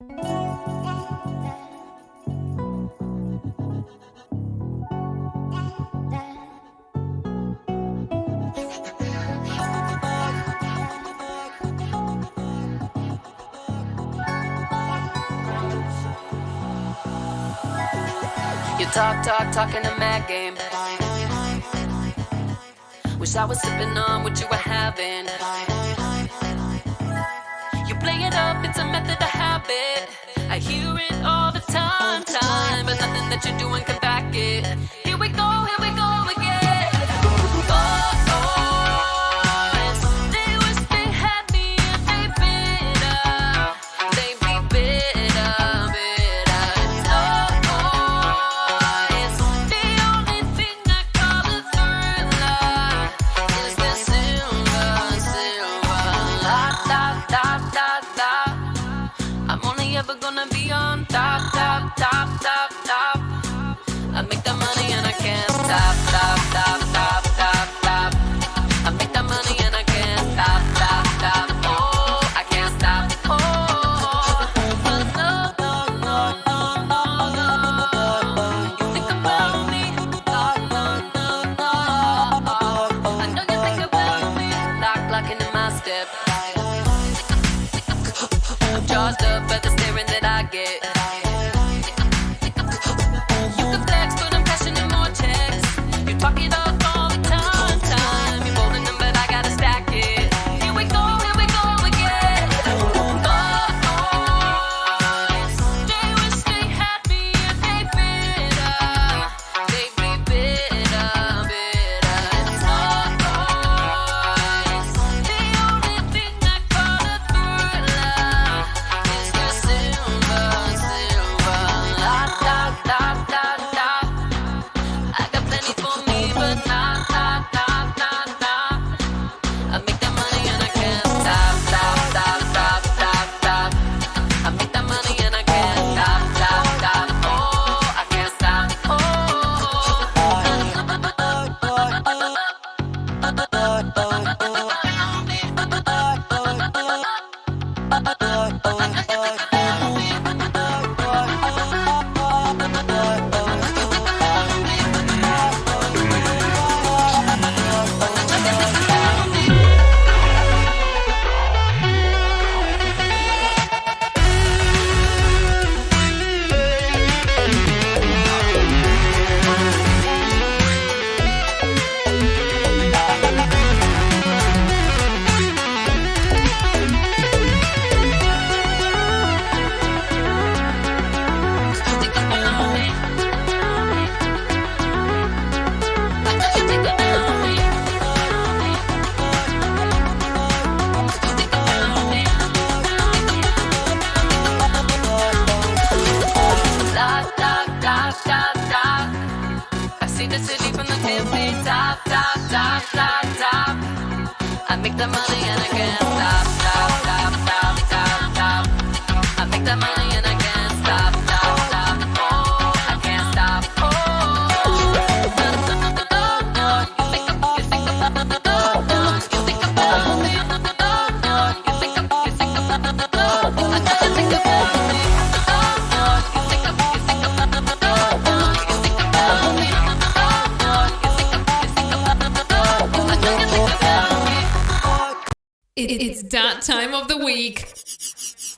You talking a mad game. Wish I was sipping on what you were having. You play it up, it's a method of habit. I hear it all the time, but nothing that you're doing can back it. Here we go again. Boys, they wish they had me and they bitter. They be bitter. Boys, the only thing I call a thriller is the silver. I'm only ever gonna be on top. I make that money and I can't stop. I make that money and I can't stop. Oh, I can't stop. Oh, no. You think about me? No. I know you think about me. Locking in my step. Jaws up at the staring that I get. You can flex, but I'm cashing in more checks. You talk it up all the time. You're folding them, but I gotta stack it. Here we go again. Boys, they wish they had me and they bitter. They be bitter. Boys, the only thing I call a thriller is the silver. I got plenty for me, but nah. I make that money and I can't stop. I make that money and I can't stop. Oh, I can't stop. I see the city from the tippy top. I make that money and I can't stop. I make that money and I can't stop. Oh, I can't stop. Oh, you think about me. It's that time of the week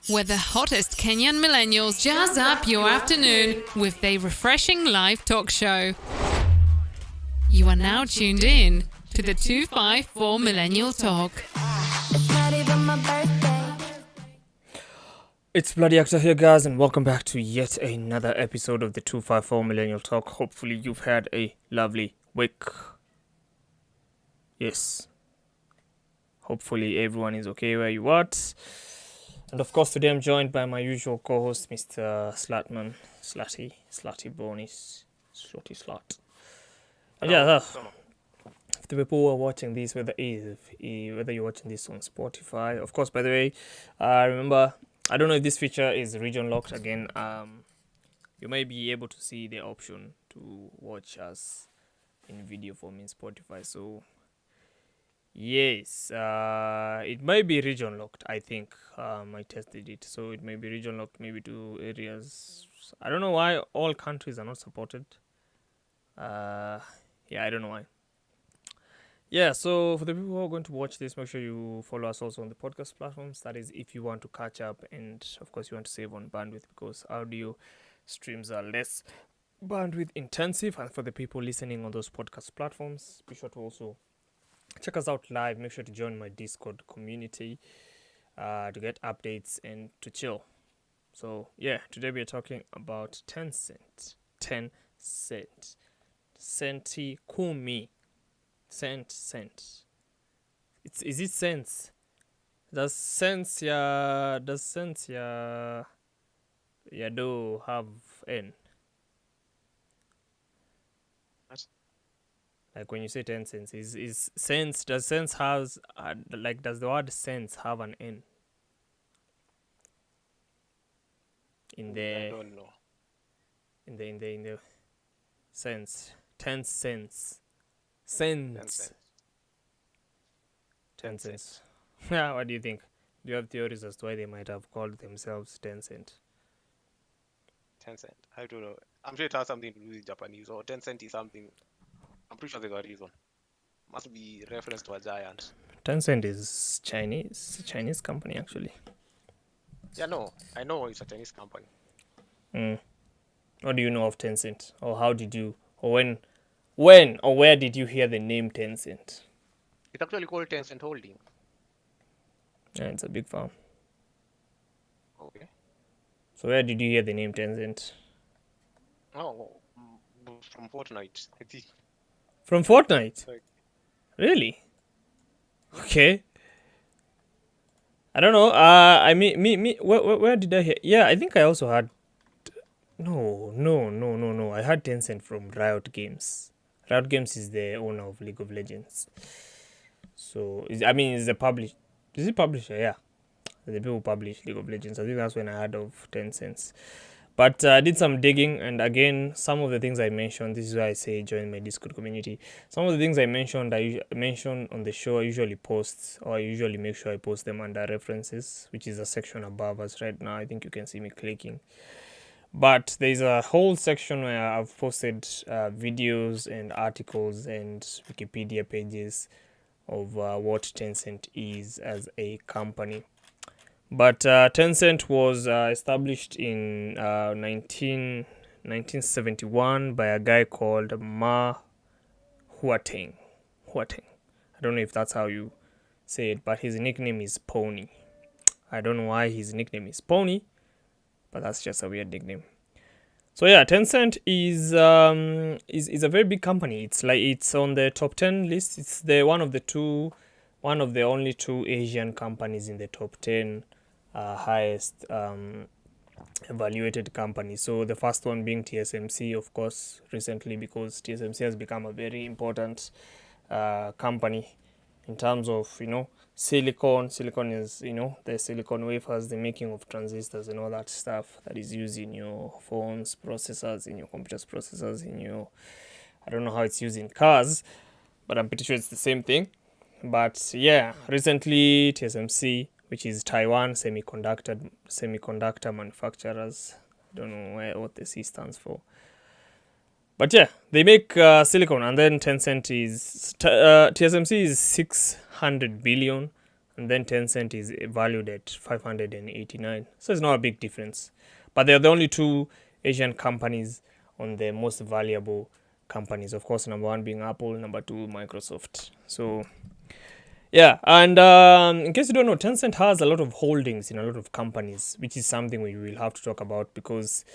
where the hottest Kenyan millennials jazz up your afternoon with their refreshing live talk show. You are now tuned in to the 254 Millennial Talk. It's not even my birthday. It's Bloody Actor here, guys, and welcome back to yet another episode of the 254 Millennial Talk. Hopefully you've had a lovely week. Yes. Hopefully everyone is okay where you are. And of course today I'm joined by my usual co-host, Mr. Slutty Bonis, Slotty Slut. And yeah, if the people who are watching this, whether you're watching this on Spotify, of course, by the way, remember, I don't know if this feature is region locked again. You may be able to see the option to watch us in video form in Spotify. So Yes, it might be region locked. I think I tested it, so it may be region locked, maybe to areas. I don't know why all countries are not supported. Yeah, I don't know why. Yeah, so for the people who are going to watch this, make sure you follow us also on the podcast platforms. That is, if you want to catch up, and of course, you want to save on bandwidth because audio streams are less bandwidth intensive. And for the people listening on those podcast platforms, be sure to also check us out live. Make sure to join my Discord community to get updates and to chill. So yeah, today we are talking about Tencent. Tencent. Senti Kumi. Cent. Is it cents? Does sense ya do have N? What? Like when you say 10 cents, is sense, does sense has like, does the word sense have an N in I the don't know. in the sense? 10 cents. Cents. Tencent. 10 cents. Yeah, what do you think? Do you have theories as to why they might have called themselves Tencent? Tencent. I don't know. I'm sure it has something to do with Japanese, or Tencent is something. I'm pretty sure there's a reason. Must be reference to a giant. Tencent is Chinese. It's a Chinese company actually. Yeah, no. I know it's a Chinese company. What do you know of Tencent? Or how did you, or when or where did you hear the name Tencent? It's actually called Tencent Holding. Yeah, it's a big firm. Okay. So where did you hear the name Tencent? Oh, from Fortnite, I think. From Fortnite? Like- Really? Okay. I don't know. I mean, where did I hear? Yeah, I think I also had. No. I had Tencent from Riot Games. Riot Games is the owner of League of Legends. So, is the publish. Is it publisher? Yeah. The people who publish League of Legends. I think that's when I heard of Tencent. But I did some digging, and again, some of the things I mentioned, this is why I say join my Discord community. Some of the things I mentioned on the show, I usually post, or I usually make sure I post them under references, which is a section above us right now. I think you can see me clicking. But there's a whole section where I've posted videos and articles and Wikipedia pages of what Tencent is as a company. But Tencent was established in 1971 by a guy called Ma Huateng. I don't know if that's how you say it, but his nickname is Pony. I don't know why his nickname is Pony, but that's just a weird nickname. So yeah, Tencent is a very big company. It's on the top 10 list. It's one of the only two Asian companies in the top 10 highest evaluated companies. So the first one being TSMC, of course, recently, because TSMC has become a very important company in terms of, silicon. Silicon is, the silicon wafers, the making of transistors and all that stuff that is used in your phones, processors, in your computers, processors, I don't know how it's used in cars, but I'm pretty sure it's the same thing. But yeah, recently TSMC, which is Taiwan semiconductor manufacturers, I don't know what the C stands for. But yeah, they make silicon, and then TSMC is 600 billion, and then Tencent is valued at 589. So it's not a big difference. But they're the only two Asian companies on the most valuable companies. Of course, number one being Apple, number two Microsoft. So yeah, and in case you don't know, Tencent has a lot of holdings in a lot of companies, which is something we will have to talk about because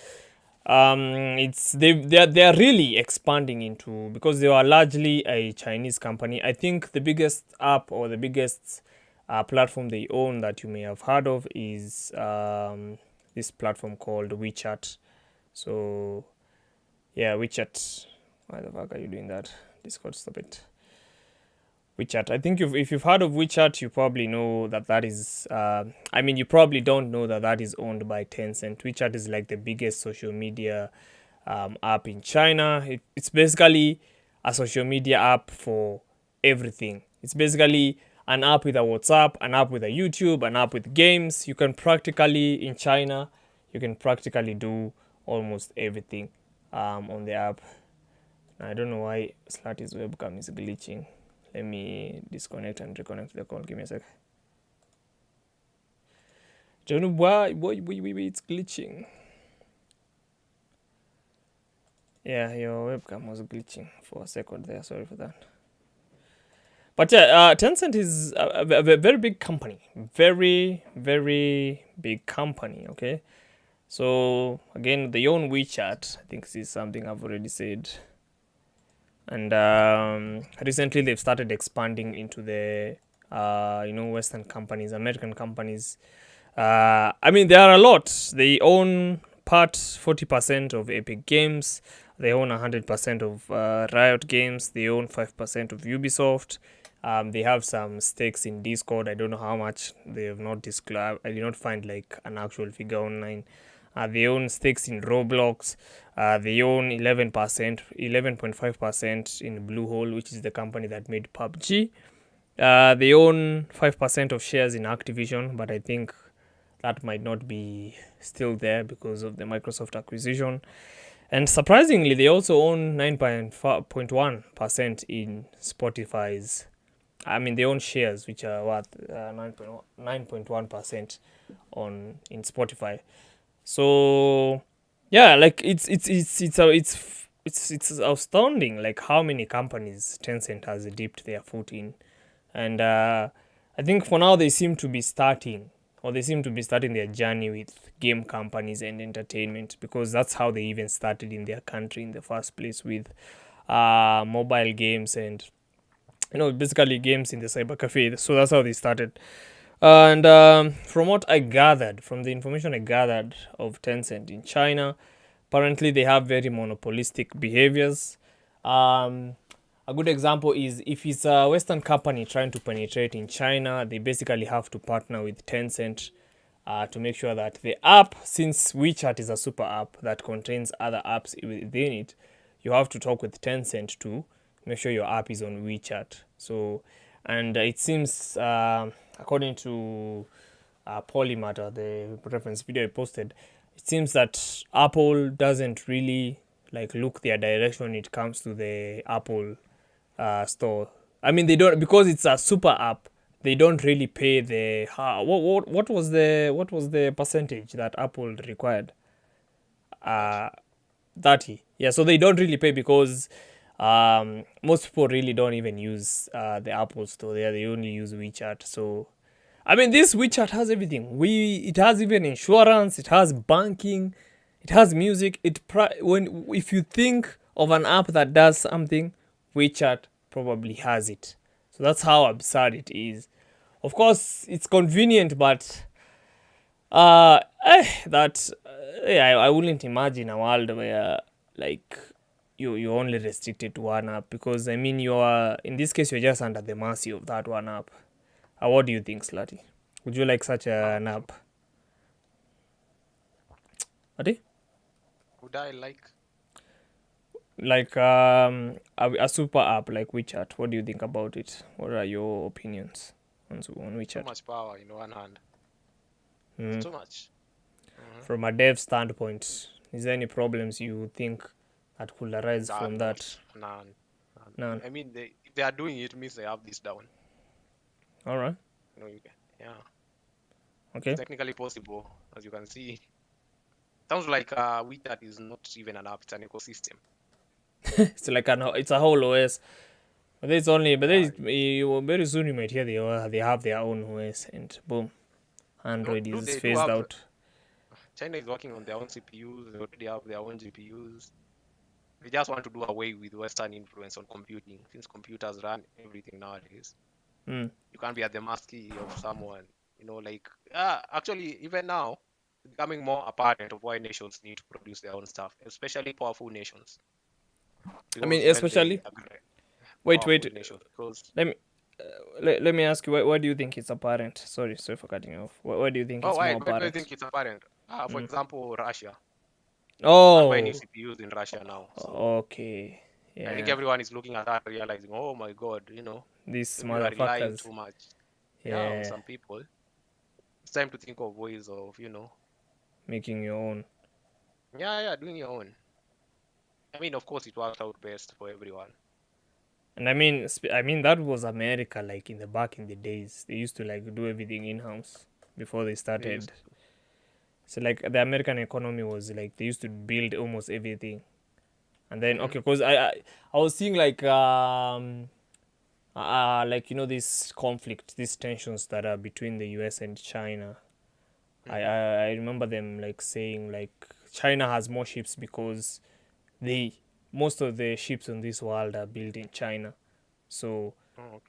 they are really expanding into, because they are largely a Chinese company. I think the biggest app or the biggest platform they own that you may have heard of is this platform called WeChat. So yeah, WeChat. Why the fuck are you doing that? Discord, stop it. WeChat. I think if you've heard of WeChat, you probably know that is. You probably don't know that is owned by Tencent. WeChat is like the biggest social media app in China. It's basically a social media app for everything. It's basically an app with a WhatsApp, an app with a YouTube, an app with games. You can practically, in China, you can practically do almost everything on the app. I don't know why Slutty's webcam is glitching. Let me disconnect and reconnect the call. Give me a sec. Don't know why it's glitching. Yeah, your webcam was glitching for a second there. Sorry for that. But yeah, Tencent is a very big company. Very, very big company, okay? So, again, they own WeChat. I think this is something I've already said. And recently they've started expanding into the, Western companies, American companies. I mean, there are a lot. They own 40% of Epic Games. They own 100% of Riot Games. They own 5% of Ubisoft. They have some stakes in Discord. I don't know how much. They have not disclosed. I did not find like an actual figure online. They own stakes in Roblox. They own 11.5% in Bluehole, which is the company that made PUBG. They own 5% of shares in Activision, but I think that might not be still there because of the Microsoft acquisition. And surprisingly, they also own 9.1% in Spotify's. I mean, they own shares, which are what 9.1% in Spotify. So yeah, like it's astounding, like how many companies Tencent has dipped their foot in, and I think for now they seem to be starting their journey with game companies and entertainment, because that's how they even started in their country in the first place, with mobile games and basically games in the cyber cafe. So that's how they started. And from what I gathered, from the information I gathered of Tencent in China, apparently they have very monopolistic behaviors. A good example is if it's a Western company trying to penetrate in China, they basically have to partner with Tencent to make sure that the app, since WeChat is a super app that contains other apps within it, you have to talk with Tencent to make sure your app is on WeChat. So, and it seems, according to Polymatter, the reference video I posted, it seems that Apple doesn't really look their direction when it comes to the Apple store. I mean, they don't, because it's a super app. They don't really pay the what was the percentage that Apple required? 30. Yeah, so they don't really pay because most people really don't even use the Apple Store. They only use WeChat. So, I mean, this WeChat has everything. It has even insurance. It has banking. It has music. If you think of an app that does something, WeChat probably has it. So that's how absurd it is. Of course, it's convenient, but I wouldn't imagine a world where you're only restricted to one app, because I mean in this case you're just under the mercy of that one app. What do you think, Slutty? Would you like such an app? Adi? Would I like? A super app like WeChat. What do you think about it? What are your opinions on WeChat? So much power in one hand. So much. From a dev standpoint, is there any problems you think that could arise from that? None. I mean, if they are doing it, means they have this down. All right. Yeah. Okay. It's technically possible, as you can see. Sounds like WeChat is not even an app; it's an ecosystem. It's it's a whole OS. But very soon you might hear they have their own OS, and boom, Android is phased out. China is working on their own CPUs. They already have their own GPUs. They just want to do away with Western influence on computing, since computers run everything nowadays. You can't be at the mercy of someone. Actually, even now, it's becoming more apparent of why nations need to produce their own stuff, especially powerful nations. I mean, especially. Wait. Let me ask you. Why do you think it's apparent? Sorry for cutting you off. Why do you think it's more apparent? Why do you think it's apparent? For example, Russia. Oh. Buying CPUs in Russia now. So okay. Yeah. I think everyone is looking at that, realizing, oh my God, these People are relying motherfuckers. too much. On Yeah, some people. It's time to think of ways of, making your own. doing your own. I mean, of course, it works out best for everyone. And I mean, that was America. Like back in the days, they used to like do everything in house before they They started. used So like the American economy was like they used to build almost everything, and then Mhm. okay, because I was seeing like this conflict, these tensions that are between the U.S. and China. I remember them like saying like China has more ships because most of the ships in this world are built in China. So Oh,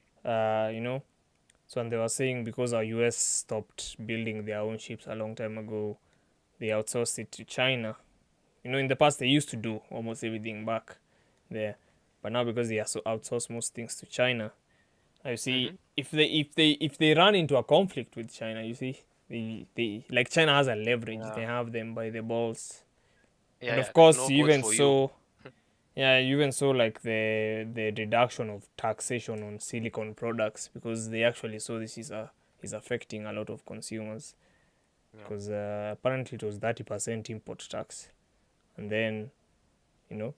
so and they were saying because our US stopped building their own ships a long time ago, they outsourced it to China. In the past they used to do almost everything back there, but now because they outsource most things to China, you see, if they run into a conflict with China, you see, they like China has a leverage. yeah. They have them by the balls, and Yeah. of There's course, no votes for you. even so, like the reduction of taxation on silicon products because they actually saw this is affecting a lot of consumers Yeah. because apparently it was 30% import tax, and then you know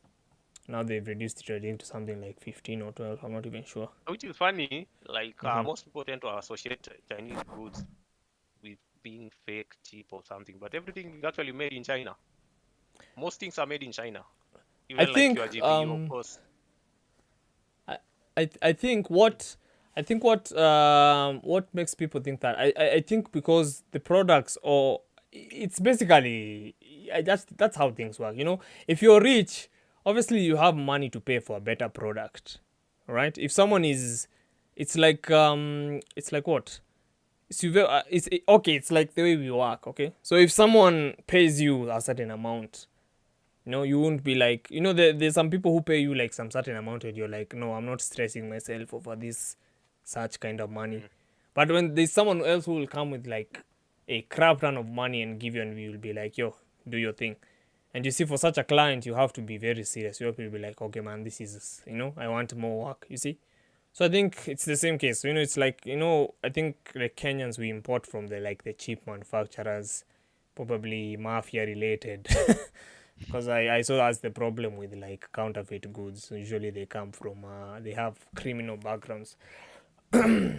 now they've reduced it already to something like 15 or 12. I'm not even sure. Which is funny. Like, Mhm. most people tend to associate Chinese goods with being fake, cheap, or something, but everything is actually made in China. Most things are made in China. I Even like think your GPU, of course. I think what makes people think that I think because the products, or it's basically that's how things work. If you're rich, obviously you have money to pay for a better product, right? If someone is, it's like what? Okay. It's like the way we work. Okay, so if someone pays you a certain amount, you won't be like, there's some people who pay you like some certain amount and you're like, no, I'm not stressing myself over this such kind of money. But when there's someone else who will come with like a crap ton of money and give you, and we will be like, yo, do your thing. And you see, for such a client, you have to be very serious. You have to be like, okay, man, this is, I want more work, you see. So I think it's the same case. It's like, I think like Kenyans, we import from the cheap manufacturers, probably mafia related. Because I saw that's the problem with like counterfeit goods. Usually they come from they have criminal backgrounds.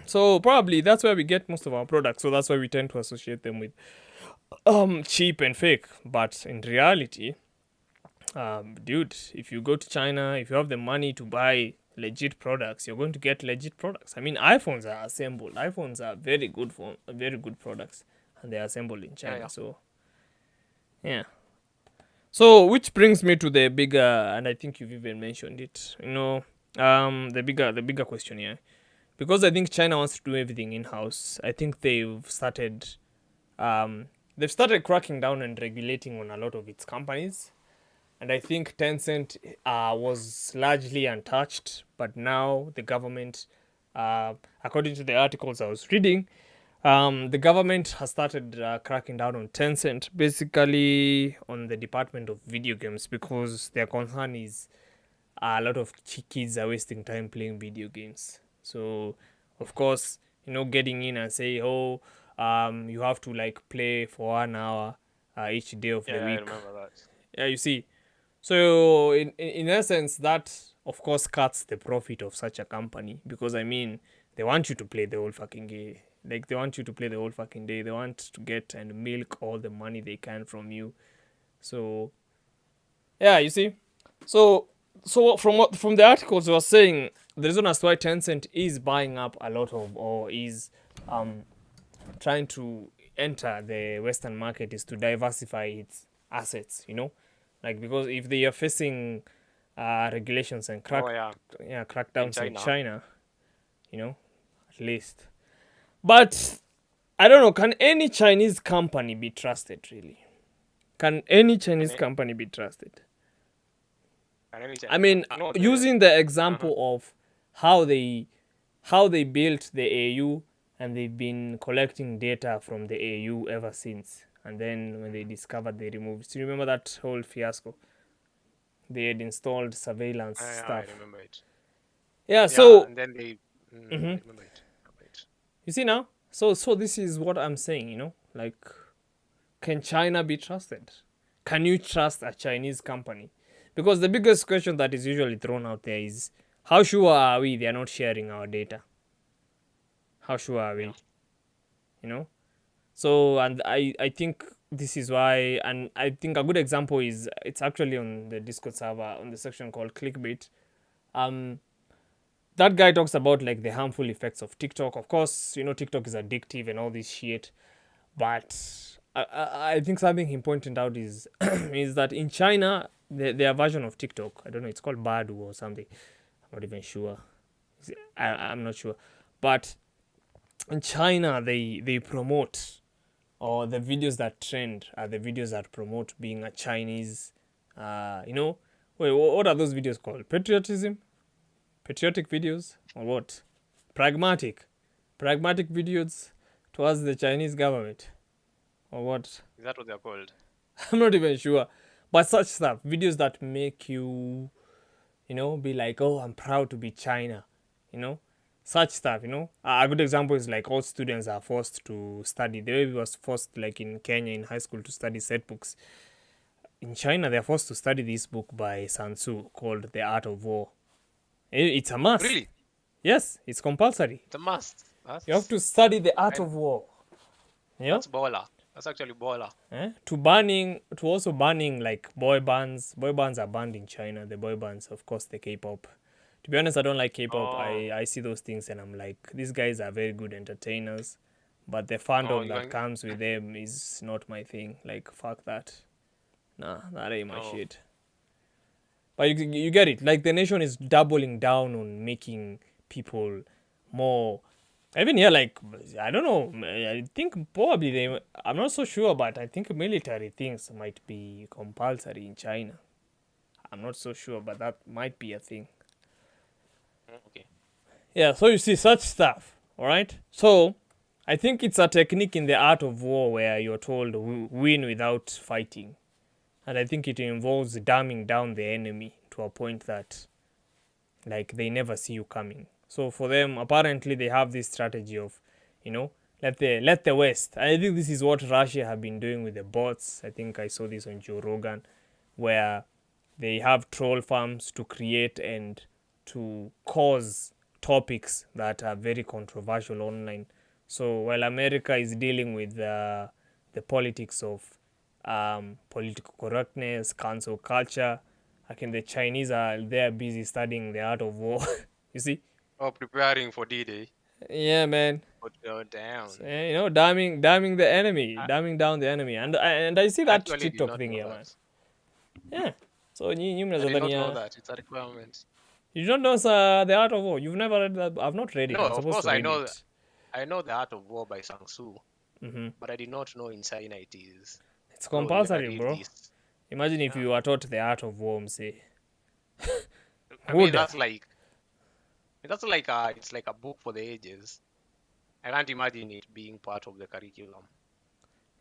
So probably that's where we get most of our products. So that's why we tend to associate them with cheap and fake. But in reality, dude, if you go to China, if you have the money to buy legit products, you're going to get legit products. I mean, iPhones are assembled. iPhones are very good products, and they're assembled in China. Yeah. So yeah. So, which brings me to the bigger, and I think you've even mentioned it. The bigger question here, because I think China wants to do everything in house. I think they've started cracking down and regulating on a lot of its companies, and I think Tencent was largely untouched, but now the government, according to the articles I was reading, the government has started cracking down on Tencent, basically on the department of video games, because their concern is a lot of kids are wasting time playing video games. So, of course, getting in and say, oh, you have to like play for 1 hour each day of the Yeah, I week. remember that. Yeah, you see. So, in essence, that of course cuts the profit of such a company, because I mean, they want you to play the whole fucking game. Like, they want you to play the whole fucking day. They want to get and milk all the money they can from you. So, yeah, you see. So from the articles, they were saying the reason as to why Tencent is buying up a lot of, or is trying to enter the Western market, is to diversify its assets. Like, because if they are facing regulations and Oh, yeah. crackdowns in China. China, at least. But I don't know. Can any Chinese company be trusted? Really? Can any Chinese Can company be trusted? any I mean, No, using the example of how they built the AU, and they've been collecting data from the AU ever since. And then when they discovered, they removed. Do you remember that whole fiasco? They had installed surveillance I stuff. remember it. Yeah. Yeah, So and then they I remember it. You see now? So this is what I'm saying, you know? Like, can China be trusted? Can you trust a Chinese company? Because the biggest question that is usually thrown out there is, how sure are we they are not sharing our data? How sure are we? Yeah. You know? So, and I think this is why, and I think a good example is, it's actually on the Discord server, on the section called Clickbait. That guy talks about like the harmful effects of TikTok. Of course, you know, TikTok is addictive and all this shit. But I think something he pointed out is is that in China, their version of TikTok, I don't know, it's called Badu or something. I'm not even sure. I'm not sure. But in China, they promote, or the videos that trend are the videos that promote being a Chinese, you know, wait, what are those videos called? Patriotism? Patriotic videos? Or what? Pragmatic videos towards the Chinese government? Or what? Is that what they're called? I'm not even sure. But such stuff, videos that make you, you know, be like, oh, I'm proud to be China, you know, such stuff, you know. A good example is like all students are forced to study. The way we was forced, like in Kenya in high school, to study set books. In China, they're forced to study this book by Sun Tzu called The Art of War. It's a must. Really? Yes, it's compulsory. It's a must. You have to study the art of war. Yeah. That's baller. That's actually baller. To also banning like boy bands. Boy bands are banned in China. The boy bands, of course, the K-pop. To be honest, I don't like K-pop. Oh. I see those things and I'm like, these guys are very good entertainers, but the fandom that comes with them is not my thing. Like, fuck that. Nah, that ain't my shit. But you get it. Like, the nation is doubling down on making people more. Even here, like, I don't know. I think probably I'm not so sure, but I think military things might be compulsory in China. I'm not so sure, but that might be a thing. Okay. Yeah, so you see such stuff, all right? So I think it's a technique in the art of war where you're told win without fighting. And I think it involves dumbing down the enemy to a point that, like, they never see you coming. So for them, apparently, they have this strategy of, you know, let the West. I think this is what Russia have been doing with the bots. I think I saw this on Joe Rogan, where they have troll farms to create and to cause topics that are very controversial online. So while America is dealing with the politics of political correctness, cancel culture, I think the Chinese they're busy studying the art of war. You see? Oh, preparing for D-Day. Yeah, man. Put down. So, you know, damning the enemy, dumbing down the enemy, and I see that Actually did TikTok not thing know here, that. man. Yeah. So you I did not know that. It's a requirement. You don't know the art of war. You've never read that. I've not read it. No, I'm of supposed course to I read know. it. I know the art of war by Sun Tzu, Mm-hmm. but I did not know in China it is. It's Bro, you compulsory, read bro. this. Imagine if you were taught the art of war, say. I mean, Would. that's like it's like a book for the ages. I can't imagine it being part of the curriculum.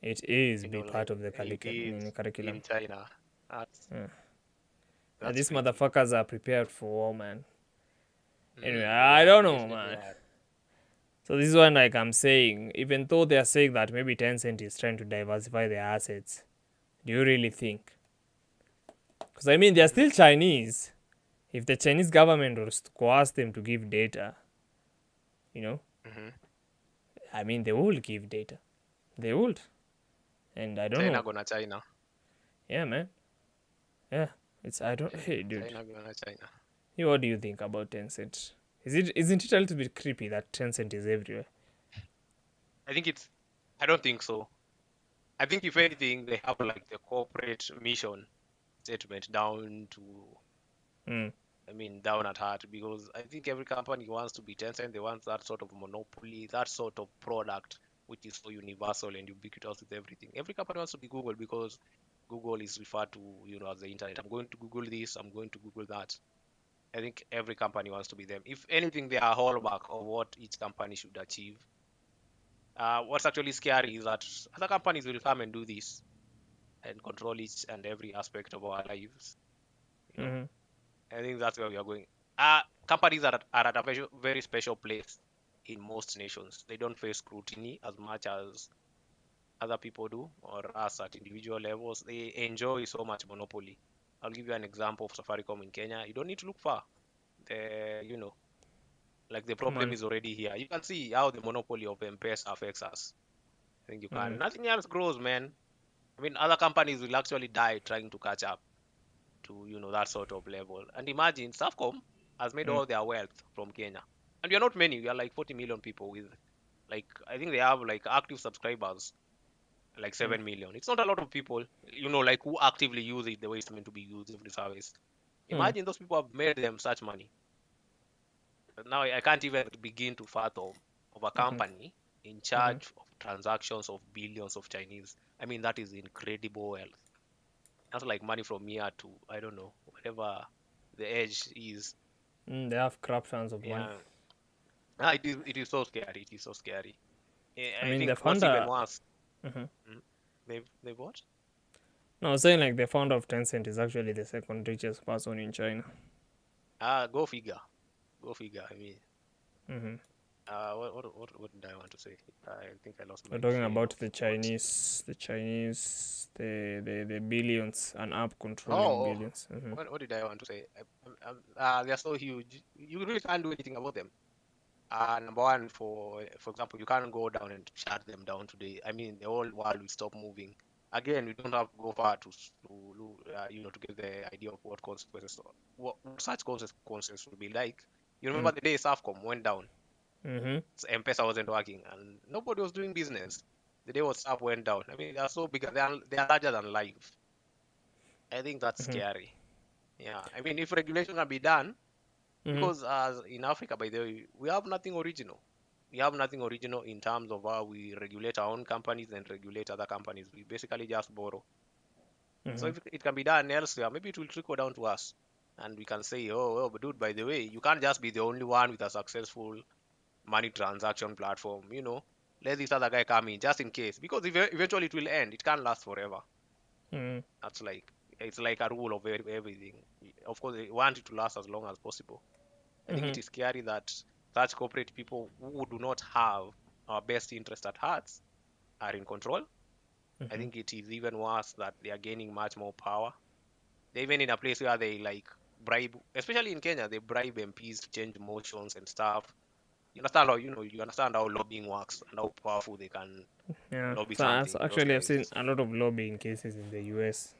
It is You be know, part like of the curriculum. in China. That's, Yeah. that's These crazy. motherfuckers are prepared for war, man. Anyway, Yeah, I don't know, definitely man. are. So this is when, like, I'm saying, even though they are saying that maybe Tencent is trying to diversify their assets, do you really think? Because I mean, they're still Chinese. If the Chinese government was to coerce them to give data, you know, I mean, they will give data. They would. And I don't China know. gonna China. Yeah, man. Yeah. Hey, dude. China gonna China. What do you think about Tencent? Isn't it a little bit creepy that Tencent is everywhere? I don't think so. I think if anything, they have like the corporate mission statement down to, Mm. I mean, down at heart, because I think every company wants to be Tencent. They want that sort of monopoly, that sort of product, which is so universal and ubiquitous with everything. Every company wants to be Google because Google is referred to, as the internet. I'm going to Google this. I'm going to Google that. I think every company wants to be them. If anything, they are a hallmark of what each company should achieve. What's actually scary is that other companies will come and do this and control each and every aspect of our lives. Mm-hmm. I think that's where we are going. companies are at a very special place in most nations. They don't face scrutiny as much as other people do, or us at individual levels. They enjoy so much monopoly. I'll give you an example of Safaricom in Kenya. You don't need to look far. Like the problem is already here. You can see how the monopoly of M-Pesa affects us. I think you can. Nothing else grows, man. I mean, other companies will actually die trying to catch up to, that sort of level. And imagine, Safcom has made all their wealth from Kenya. And we are not many. We are like 40 million people with, like, I think they have like active subscribers, like 7 million. It's not a lot of people, like who actively use it the way it's meant to be used every service. Imagine those people have made them such money. But now I can't even begin to fathom of a company in charge of transactions of billions of Chinese. I mean, that is incredible wealth. That's like money from here to, I don't know, whatever the edge is. They have crap tons of money. It is so scary. It is so scary. I mean, think the what's even founder. worse, they've what? No, I was saying like the founder of Tencent is actually the second richest person in China. Go figure. Go figure. I mean, what did I want to say? I think I lost my We're talking train about of the thought. Chinese, the billions, an app controlling billions. What did I want to say? They're so huge. You really can't do anything about them. Number one, for example, you can't go down and shut them down today. I mean, the whole world will stop moving. Again, we don't have to go far to get the idea of what consequences, what such consequences will be like. You remember the day Safcom went down, so M-Pesa wasn't working, and nobody was doing business. The day WhatsApp went down. I mean, they are so big, they are larger than life. I think that's scary. Yeah, I mean, if regulation can be done, because as in Africa, by the way, we have nothing original. We have nothing original in terms of how we regulate our own companies and regulate other companies. We basically just borrow. So if it can be done elsewhere, maybe it will trickle down to us. And we can say, oh, well, but dude, by the way, you can't just be the only one with a successful money transaction platform. Let this other guy come in just in case. Because eventually it will end. It can't last forever. It's like a rule of everything. Of course, they want it to last as long as possible. I think it is scary that such corporate people who do not have our best interest at heart are in control. I think it is even worse that they are gaining much more power. They're even in a place where they like bribe, especially in Kenya, they bribe MPs to change motions and stuff. You understand how lobbying works and how powerful they can lobby something. Actually, I've seen a lot of lobbying cases in the US.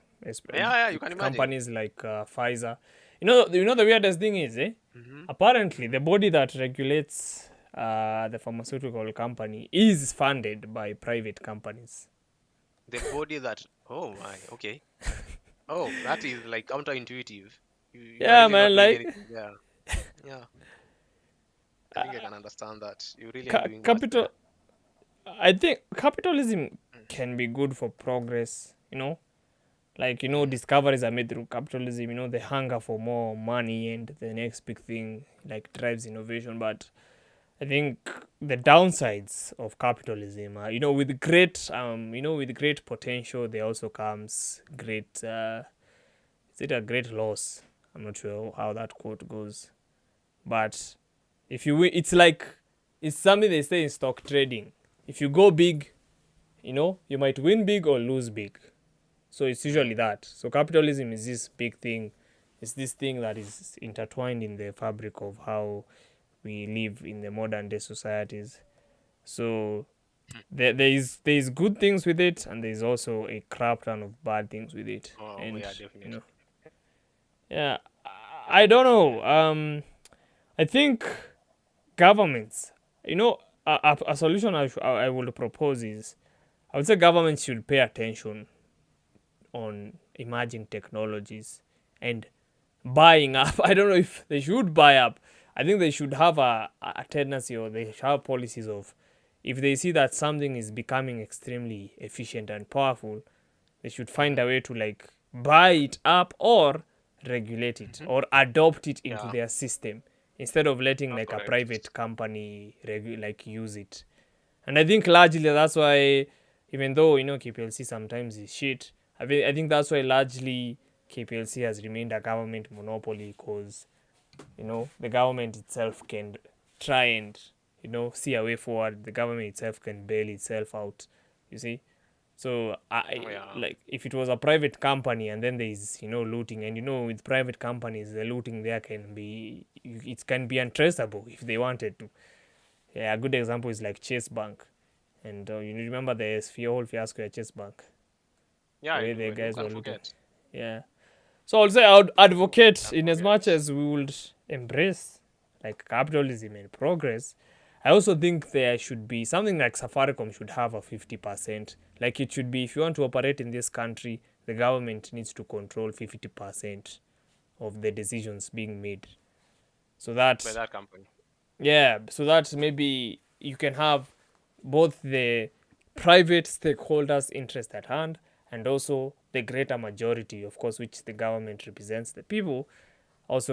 Yeah, you can imagine. Companies like Pfizer. You know the weirdest thing is, apparently the body that regulates the pharmaceutical company is funded by private companies. The body that, oh my, okay. Oh, that is like counterintuitive. Yeah, man, like yeah. I think I can understand that. You really doing capital. I think capitalism can be good for progress. Like, discoveries are made through capitalism. The hunger for more money and the next big thing like drives innovation. But I think the downsides of capitalism are, with great potential, there also comes great, is it a great loss? I'm not sure how that quote goes. But if you win, it's something they say in stock trading. If you go big, you might win big or lose big. So it's usually that. So capitalism is this big thing. It's this thing that is intertwined in the fabric of how we live in the modern day societies. So there is good things with it, and there is also a crap ton of bad things with it. Oh, and, yeah, definitely. Yeah, I don't know. I think governments, a solution I would propose is, I would say governments should pay attention on emerging technologies and buying up. I don't know if they should buy up. I think they should have a tendency, or they should have policies of, if they see that something is becoming extremely efficient and powerful, they should find a way to like buy it up or regulate it or adopt it into their system instead of letting That's like correct. a private company use it. And I think largely that's why, even though KPLC sometimes is shit, I think that's why largely KPLC has remained a government monopoly, because the government itself can try and, see a way forward. The government itself can bail itself out, you see. So like if it was a private company and then there's looting, and with private companies the looting there it can be untraceable if they wanted to. Yeah, a good example is like Chase Bank, and you remember the whole fiasco at Chase Bank, Yeah, the way you, the you guys were can't looting. forget. Yeah. So I'll say I would advocate, Can't in as forget. much as we would embrace like capitalism and progress, I also think there should be something like Safaricom should have a 50%. Like it should be, if you want to operate in this country, the government needs to control 50% of the decisions being made. So By that, that company. yeah, so that maybe you can have both the private stakeholders' interest at hand and also the greater majority, of course, which the government represents, the people,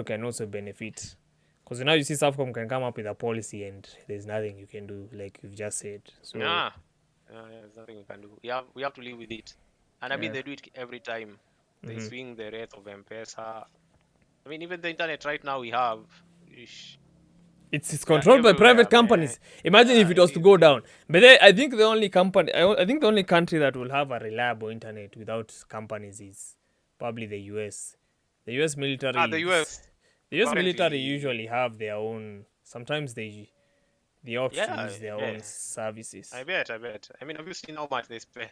can also benefit. Because now you see Safcom can come up with a policy and there's nothing you can do, like you've just said. So Yeah. There's nothing we can do. We have to live with it. And I mean, yeah. they do it every time. They swing the rate of M-Pesa. I mean, even the internet right now we have, ish, It's they're controlled by private everywhere, man. companies. Imagine if Yeah, it was to go down. But I think the only company, I think the only country that will have a reliable internet without companies is probably the US. The US military. the US The US military currently, usually have their own. Sometimes they opt to yeah, use their yeah. own services I bet. I mean, have you seen how much they spend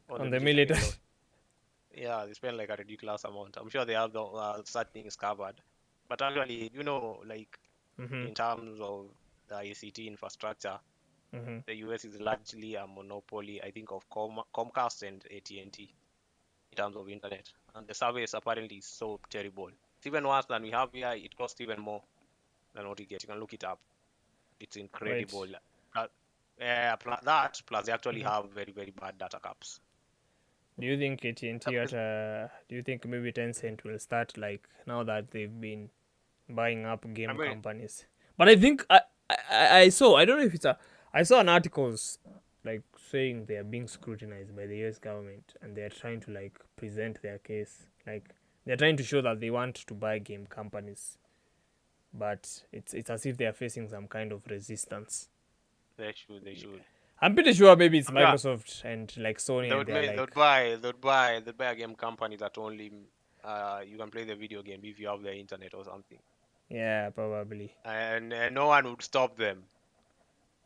on on the the military military. alone? Yeah, they spend like a ridiculous amount. I'm sure they have the such things covered. But actually, like in terms of the ICT infrastructure, the US is largely a monopoly, I think, of Comcast and AT&T in terms of internet. And the service apparently is so terrible. It's even worse than we have here. It costs even more than what you get. You can look it up. It's incredible. Plus they actually have very, very bad data caps. Do you think AT&T do you think maybe Tencent will start, like, now that they've been buying up game I mean, companies? But I think I saw, I don't know if I saw an articles like saying they are being scrutinized by the US government and they are trying to like present their case. Like they're trying to show that they want to buy game companies. But it's as if they are facing some kind of resistance. they should. I'm pretty sure maybe it's Yeah. Microsoft and like Sony They and would they're make, like they'd buy a game company that only you can play the video game if you have the internet or something, yeah, probably. and no one would stop them.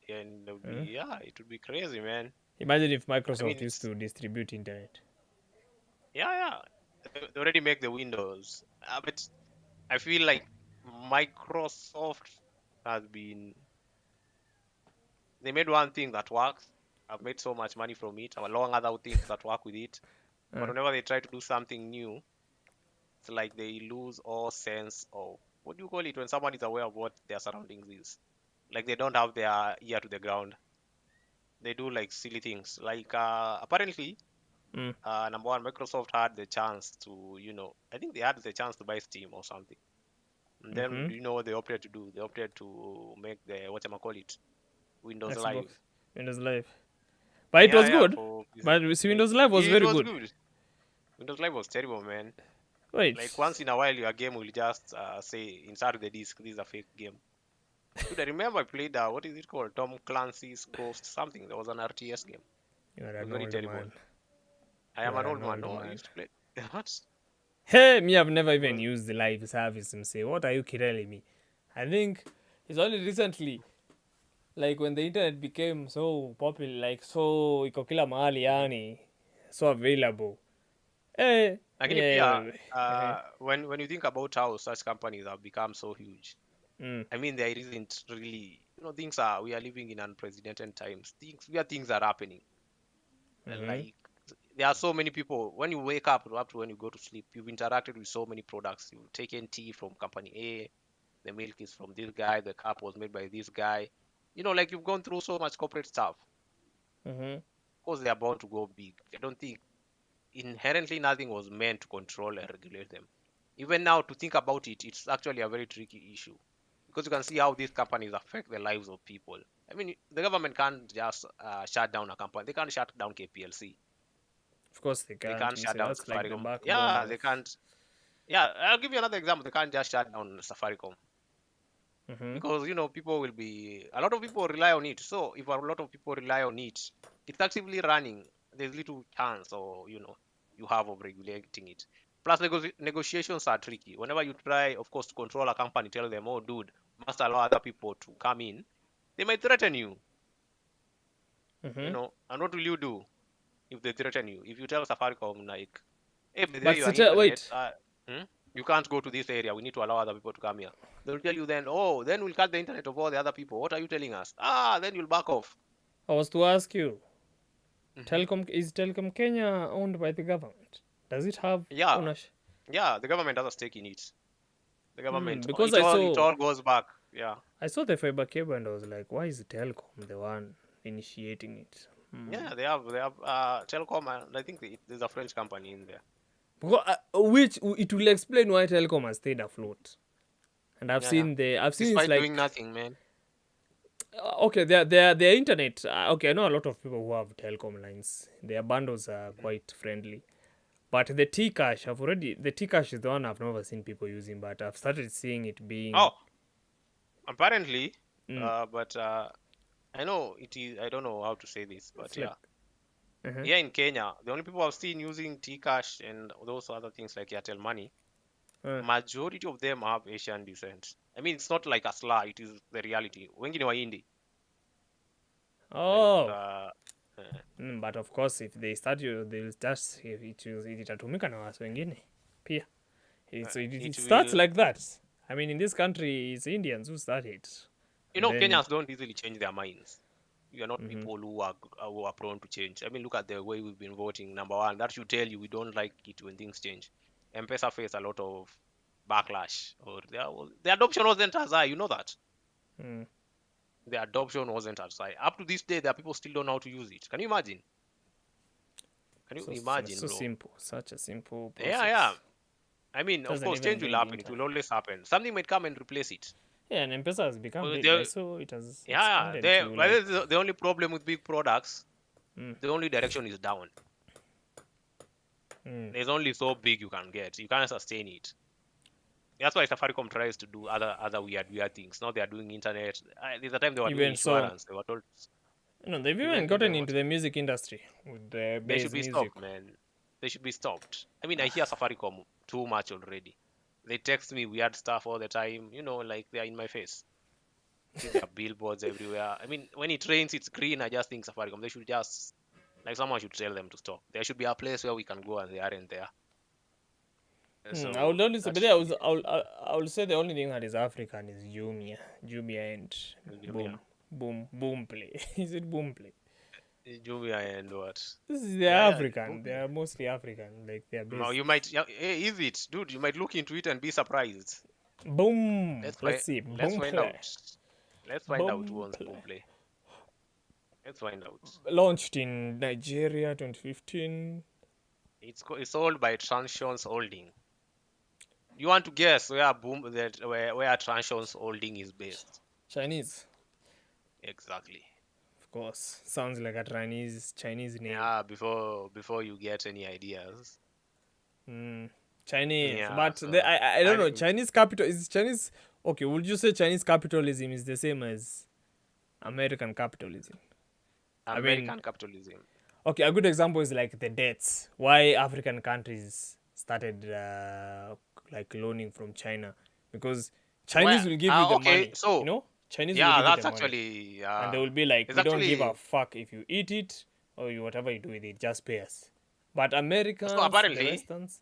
And it would be crazy, man. Imagine if I Microsoft mean, used to distribute internet. yeah. They already make the Windows, but I feel like Microsoft has been. They made one thing that works. I've made so much money from it. Along other things that work with it. But whenever they try to do something new, it's like they lose all sense of, what do you call it, when someone is aware of what their surroundings is. Like they don't have their ear to the ground. They do like silly things. Like apparently, number one, Microsoft had the chance to, I think they had the chance to buy Steam or something. And then do you know what they opted to do? They opted to make the whatchamacallit, Windows Xbox, Live. Windows Live. But it was good. for But Windows Live was very good. Windows Live was terrible, man. Wait. Like once in a while, your game will just say inside the disk, this is a fake game. Dude, I remember I played what is it called? Tom Clancy's Ghost something. There was an RTS game. You are It was an very old terrible. man. I am You an are old an man. old No, I man. used to play. What? Hey, me, I've never even used the live service and say, what are you telling me? I think it's only recently, like when the internet became so popular, like so iko kila mahali yani, so available. Eh, Lakini pia, when you think about how such companies have become so huge, I mean there isn't really, we are living in unprecedented times. Things are happening. Like there are so many people. When you wake up to when you go to sleep, you've interacted with so many products. You've taken tea from company A, the milk is from this guy, the cup was made by this guy. Like you've gone through so much corporate stuff. Of course, they're about to go big. I don't think inherently nothing was meant to control and regulate them. Even now, to think about it, it's actually a very tricky issue because you can see how these companies affect the lives of people. I mean, the government can't just shut down a company. They can't shut down KPLC. of course they They can't. can't You shut see, down that's like the Safaricom. backbone Yeah, of- they can't. Yeah, I'll give you another example. They can't just shut down Safaricom because people will be a lot of people rely on it. So if a lot of people rely on it, it's actively running. There's little chance, or you have of regulating it. Plus, negotiations are tricky. Whenever you try, of course, to control a company, tell them, "Oh, dude, must allow other people to come in," they might threaten you. And what will you do if they threaten you? If you tell Safaricom like, "Hey, by the way, But your still, internet, wait. you can't go to this area. We need to allow other people to come here." They'll tell you then, "Oh, then we'll cut the internet of all the other people. What are you telling us?" Then you'll back off. I was to ask you, Mhm. Is Telecom Kenya owned by the government? Does it have Yeah, ownership? yeah. The government has a stake in it. The government, Because it all goes back. Yeah, I saw the fiber cable and I was like, why is Telecom the one initiating it? yeah. They have Telecom, and I think there's a French company in there. Because, which it will explain why Telecom has stayed afloat. And I've Yeah, yeah. I've seen it's Despite like doing nothing, man. okay, their internet. Okay, I know a lot of people who have telecom lines. Their bundles are quite friendly. But the T-Cash, the T-Cash is the one I've never seen people using, but I've started seeing it being. Oh, apparently, Mm, but I know it is. I don't know how to say this, but it's like. yeah. Uh-huh. Here in Kenya, the only people I've seen using T-Cash and those other things like Airtel Money, Uh, majority of them have Asian descent. I mean, it's not like a slur, it is the reality. Wengi ni Wahindi. Like, oh. But of course, if they start you, they'll just itatumika na watu wengine pia. It it starts will, like that. I mean, in this country, it's Indians who start it, and then Kenyans don't easily change their minds. We are not people who are prone to change. I mean, look at the way we've been voting. Number one, that should tell you we don't like it when things change. M-Pesa face a lot of backlash, or the adoption wasn't as high. You know that. mm, The adoption wasn't as high. Up to this day, there are people still don't know how to use it. Can you imagine? Can you imagine, so bro? simple, such a simple Yeah, process. yeah. I mean, of Doesn't course, even change will need happen. It will internet. always happen. Something might come and replace it. Yeah, and M-Pesa has become Well, big. I saw it has yeah, expanded to well, like. the only problem with big products, Mm, the only direction is down. There's only so big you can get. You can't sustain it. That's why Safaricom tries to do other weird things. Now they are doing internet. There's a time they were doing even so, insurance. They were told they've even even gotten into what the music industry with the they should bass be music. stopped, man. They should be stopped. I mean, I hear Safaricom too much already. They text me weird stuff all the time. Like they're in my face. See, there are billboards everywhere. I mean, when it rains, it's green. I just think Safaricom. They should just someone should tell them to stop. There should be a place where we can go and they aren't there. I would So only say, that but yeah, should be I would say the only thing that is African is Jumia and Jumia. Boom Play. Is it Boom Play? Jumia and what? This is they're Yeah, African. They are mostly African. Like they're no, based. you might. Yeah, is it, dude? You might look into it and be surprised. Boom. Let's Let's find. see. Let's Boom find Play. out. Let's find out who Boom owns Play. Boomplay. Let's find out. Launched in Nigeria 2015. It's owned by Transions Holding. You want to guess where where Transions Holding is based? Chinese. Exactly. Of course. Sounds like a Chinese name. Yeah. Before you get any ideas. Chinese. Yeah. But So I don't know. think Chinese capital is Chinese. Okay, would you say Chinese capitalism is the same as American capitalism? American capitalism. Okay, a good example is like the debts. Why African countries started like loaning from China, because Chinese will give you the Okay. money. So Chinese will yeah, give you that's the money, actually and they will be like, it's we don't give actually a fuck if you eat it or whatever you do with it, just pay us. But so Americans, the apparently Westerns,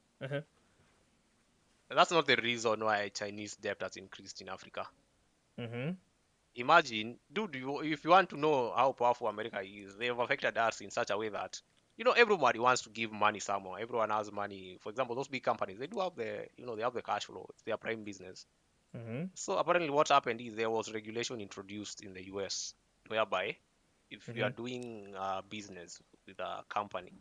that's not the reason why Chinese debt has increased in Africa. mm-hmm. Imagine, dude, if you want to know how powerful America is, they have affected us in such a way that everybody wants to give money somewhere. Everyone has money. For example, those big companies, they do have they have the cash flow. It's their prime business. Mm-hmm. So apparently, what happened is there was regulation introduced in the US, whereby if you are doing business with a company,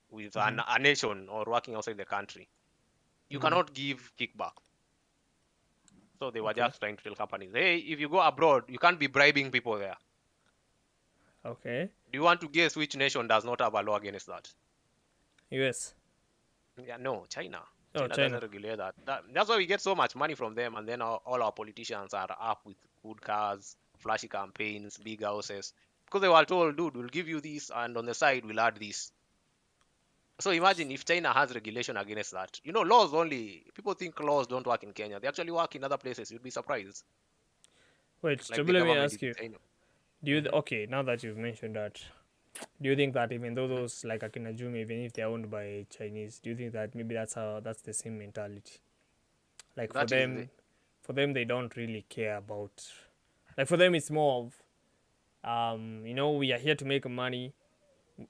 with a nation, or working outside the country, you cannot give kickback. So they were just trying to tell companies, hey, if you go abroad, you can't be bribing people there. Okay. Do you want to guess which nation does not have a law against that? US. Yeah, no, China. Oh, China China. doesn't regulate that. That's why we get so much money from them, and then all our politicians are up with good cars, flashy campaigns, big houses, because they were told, dude, we'll give you this, and on the side we'll add this. So imagine if China has regulation against that. Laws only. People think laws don't work in Kenya. They actually work in other places. You'd be surprised. Wait, Like the let me government ask in you. China. Okay, now that you've mentioned that, do you think that even though those like Akina Jumi, even if they're owned by Chinese, do you think that maybe that's the same mentality? Like That is for them they don't really care about. Like for them it's more of, we are here to make money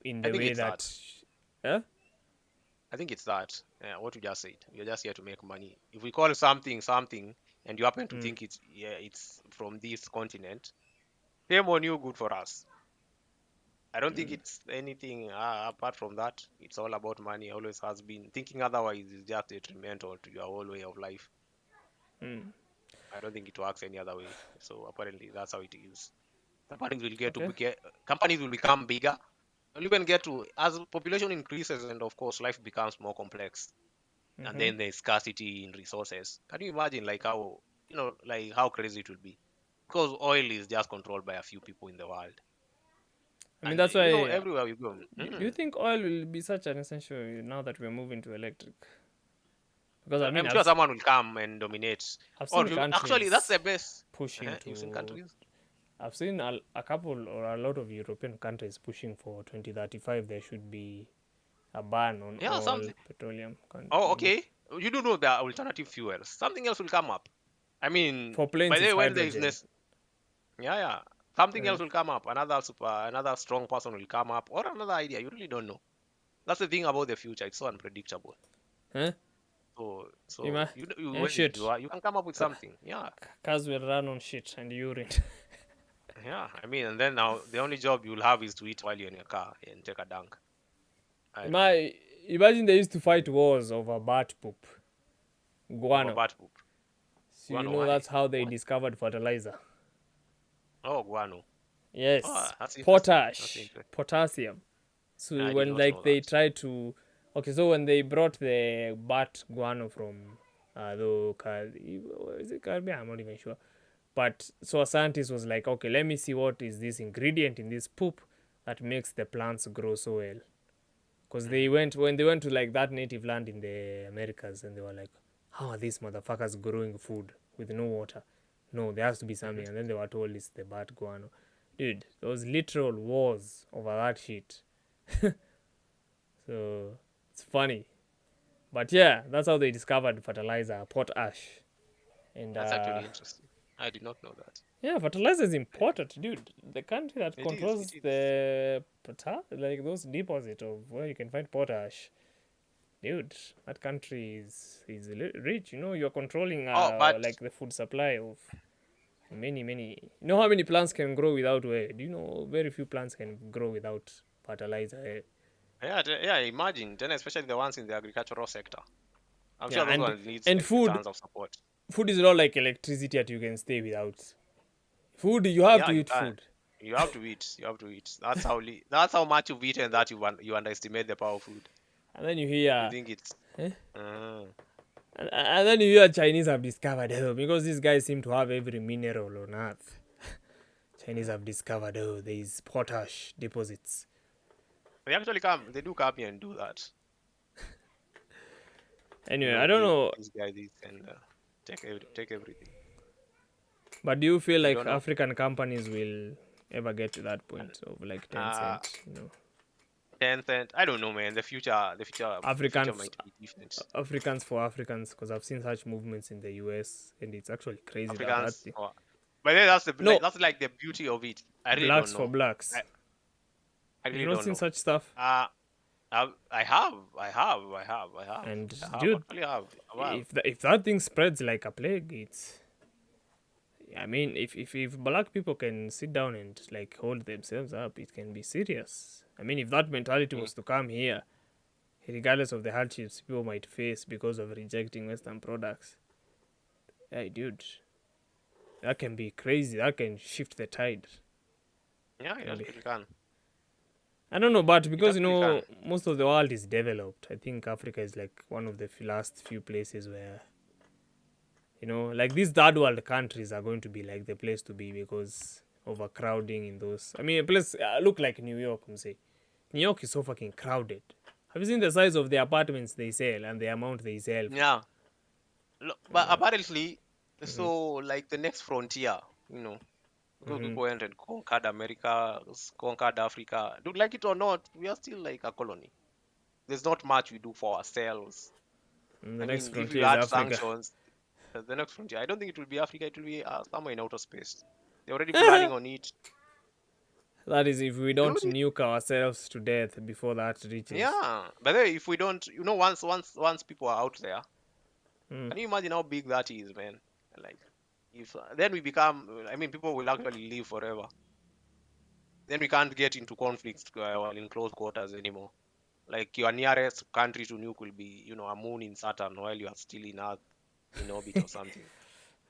in I the think way it's that. that. Yeah. I think it's that. Yeah, what you just said. We're just here to make money. If we call something something, and you happen to think it's from this continent, shame on you. Good for us. I don't think it's anything apart from that. It's all about money. Always has been. Thinking otherwise is just detrimental to your whole way of life. I don't think it works any other way. So apparently that's how it is. Companies will companies will become bigger. You'll even get to, as population increases and of course life becomes more complex, and then there's scarcity in resources. Can you imagine like how crazy it will be? Because oil is just controlled by a few people in the world. I mean And that's why. everywhere we go. Do you think oil will be such an essential now that we're moving to electric? Because I mean, I'm sure someone will come and dominate. I've seen Actually, that's the countries best. pushing You've seen to. countries? I've seen a couple or a lot of European countries pushing for 2035. There should be a ban on Yeah, all something. petroleum. Oh, okay. You do know there are alternative fuels. Something else will come up. I mean, For planes, by the it's way, when there is hydrogen. yeah. Something else will come up. Another strong person will come up, or another idea. You really don't know. That's the thing about the future. It's so unpredictable. Huh? So You when shit. you can come up with something. Yeah, Cars will run on shit and urine. yeah. I mean, and then now the only job you'll have is to eat while you're in your car and take a dunk. Imagine they used to fight wars over bat poop. Guano. Bat poop. So Guano, why? that's how they discovered fertilizer. Oh, guano. Yes. Oh, that's interesting. That's Potash. interesting. Potassium. So I did when not like know they that. tried to, okay, so when they brought the bat guano from is it Caribbean? I'm not even sure. But so a scientist was like, okay, let me see what is this ingredient in this poop that makes the plants grow so well. Because when they went to like that native land in the Americas, and they were like, how are these motherfuckers growing food with no water? No, there has to be something. And then they were told it's the bat guano. Dude, there was literal wars over that shit. So it's funny. But yeah, that's how they discovered fertilizer, potash. And That's actually interesting. I did not know that. yeah, fertilizer is important, dude. The country that It is, controls it is. the like those deposit of where you can find potash, dude, that country is rich. You're controlling But like the food supply of many. You know how many plants can grow without Do you know very few plants can grow without fertilizer? yeah, imagine then, especially the ones in the agricultural sector. I'm Yeah, sure those and ones need and like, food tons of support. food is not like electricity that you can stay without. Food, you have Yeah, to you eat can. food. You have to eat. You have to eat. That's how much you've eaten that you underestimate the power of food. And then you You hear think it's. Eh? Uh, and then you hear Chinese have discovered, because these guys seem to have every mineral on earth. Chinese have discovered, there is potash deposits. they actually come. They do come here and do that. Anyway, I don't know, These guys and take everything. but do you feel like don't know. African companies will ever get to that point of like Uh, Tencent? Tencent. I don't know, man. The future Africans, might be different. Africans for Africans, because I've seen such movements in the US, and it's actually crazy Africans. that But then No. that's like the beauty of it. I really blacks don't know. for blacks. I really You've not don't seen know. such stuff. I have. And I have. dude, Actually have. I have. if that thing spreads like a plague, I mean, if black people can sit down and like hold themselves up, it can be serious. I mean, if that mentality was to come here, regardless of the hardships people might face because of rejecting Western products, hey, dude, that can be crazy. That can shift the tide. Yeah, it Really. actually can. I don't know, but because actually most of the world is developed, I think Africa is like one of the last few places where like these third world countries are going to be like the place to be because overcrowding in those. I mean, a place look like New York. I'm saying New York is so fucking crowded. Have you seen the size of the apartments they sell and the amount they sell? Yeah. But apparently, so like the next frontier, those people went and conquered America, conquered Africa. Do like it or not, we are still like a colony. There's not much we do for ourselves. And the I next mean, if frontier you is add Africa. sanctions, the next frontier, I don't think it will be Africa. It will be somewhere in outer space. They're already planning on it. That is if we They don't already, nuke ourselves to death before that reaches. yeah. But then if we don't, once people are out there, Mm. can you imagine how big that is, man? Like, if then we become, I mean, people will actually live forever. Then we can't get into conflicts while in close quarters anymore. Like your nearest country to nuke will be, a moon in Saturn while you are still in Earth in orbit or something.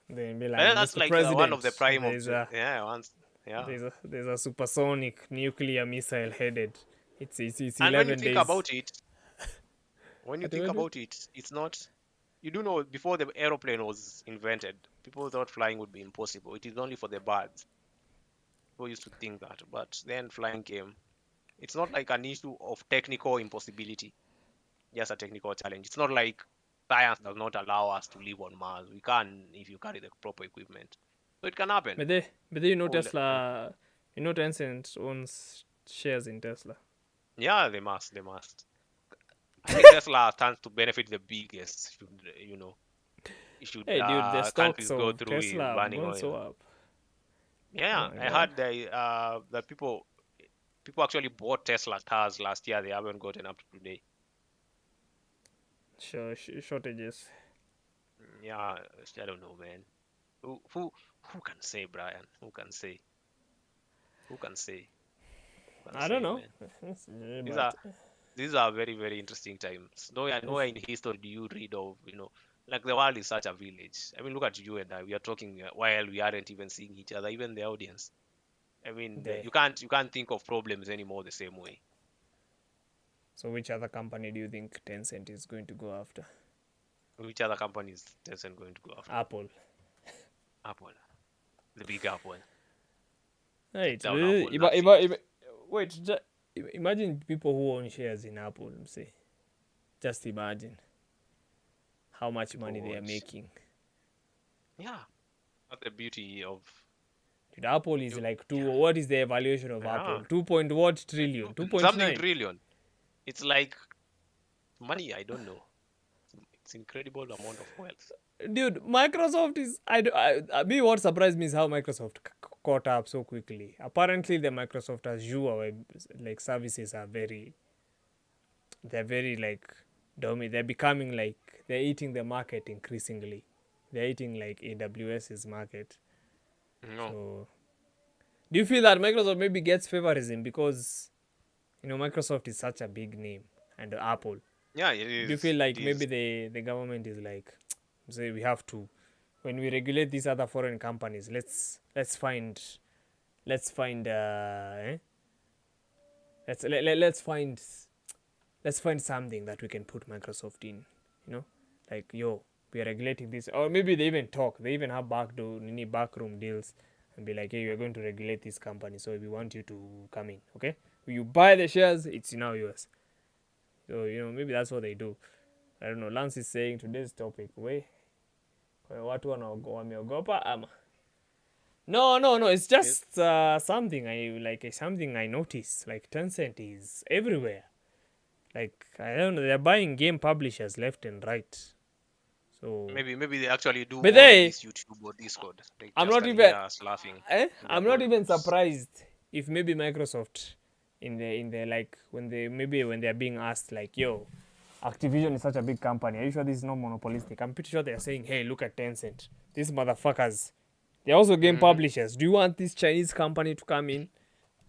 Then be But like, then that's Mr. like President, one of the prime there's a yeah, yeah. there's a supersonic nuclear missile headed. It's And when you 11 think days. about it, it's not. You do know before the aeroplane was invented, people thought flying would be impossible. It is only for the birds. People used to think that, but then flying came. It's not like an issue of technical impossibility, just a technical challenge. It's not like science does not allow us to live on Mars. We can if you carry the proper equipment. So it can happen. But they Oh, Tesla, Tencent owns shares in Tesla. Yeah, they must. I think Tesla stands to benefit the biggest. Should Hey, dude, the countries stocks go of through Tesla have burning gone so oil. up. Yeah, Oh my I God. heard that people actually bought Tesla cars last year. They haven't gotten up to today. Sure, shortages. Yeah, I don't know, man. Who can say, Brian? Who can say? Who can say? Who can I say, don't know. man? But These are very, very interesting times. Nowhere in history do you read of, like the world is such a village. I mean, look at you and I. We are talking while we aren't even seeing each other, even the audience. I mean, There. you can't think of problems anymore the same way. So which other company do you think Tencent is going to go after? Which other companies Tencent going to go after? Apple. Apple, the big Apple. Right. Down Apple, Wait, imagine people who own shares in Apple, say. Just imagine how much money they are own- making. Yeah, that's the beauty of Dude, Apple is like what is the evaluation of Yeah. Apple? 2 point what trillion? something 2.9. trillion. It's like money. I don't know. It's incredible amount of wealth. Dude, Microsoft is me what surprised me is how Microsoft caught up so quickly. Apparently the Microsoft Azure web like services are they're very like they're becoming like they're eating the market increasingly. They're eating like AWS's market. No. So do you feel that Microsoft maybe gets favorism because Microsoft is such a big name and Apple? Yeah, it is. Do you feel like it maybe is. the government is like, say we have to, when we regulate these other foreign companies, let's find let's find something that we can put Microsoft in, like we are regulating this, or maybe they even have backroom deals and be like, hey, we're going to regulate this company, so we want you to come in, okay? You buy the shares, it's now yours. So maybe that's what they do. I don't know. Lance is saying today's topic watu wameogopa ama no, it's just something I noticed. Like Tencent is everywhere. Like I don't know, they're buying game publishers left and right. So Maybe they actually do But all they- this YouTube or Discord. They I'm just not can even- hear us laughing. I'm not even surprised if maybe Microsoft in the like when they're being asked like, yo, Activision is such a big company, are you sure this is not monopolistic? I'm pretty sure they're saying, hey, look at Tencent, these motherfuckers, they're also game publishers. Do you want this Chinese company to come in?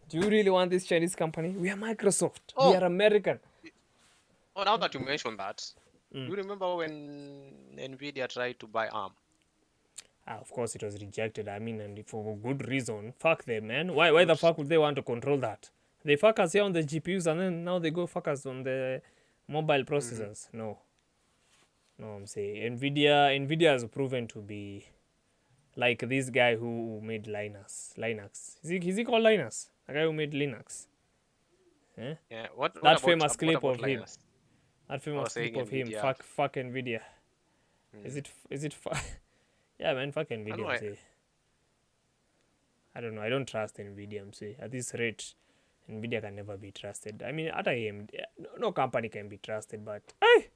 Do you really want this Chinese company? We are Microsoft. We Oh. are American. Oh, now that you mentioned that, do you remember when Nvidia tried to buy ARM? Of course it was rejected. I mean, and for good reason. Fuck them, man. Why the fuck would they want to control that? They focus here on the GPUs and then now they go focus on the mobile processors. No, I'm saying Nvidia has proven to be like this guy who made Linux. Is he called Linus? The guy who made Linux. Eh? Yeah. What That about, famous what clip about of him. Linus? That famous saying clip of him. Nvidia. Fuck Nvidia. Is it? Yeah, man. Fuck Nvidia. know I'm why- saying. I don't know. I don't trust Nvidia. I'm saying at this rate, Nvidia can never be trusted. I mean, at AMD, no company can be trusted. But hey,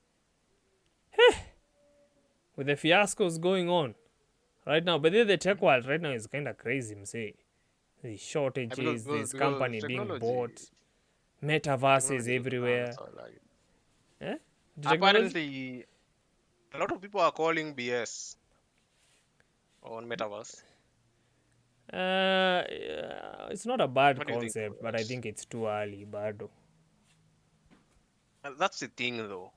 with the fiascos going on right now, but the tech world right now is kind of crazy. I'm saying the shortages, this company being technology- bought, metaverses technology is everywhere. advanced, so, like, Eh? The technology- apparently, a lot of people are calling BS on metaverse. Yeah, it's not a bad What do you think concept, about but I this? think it's too early bado. That's the thing, though.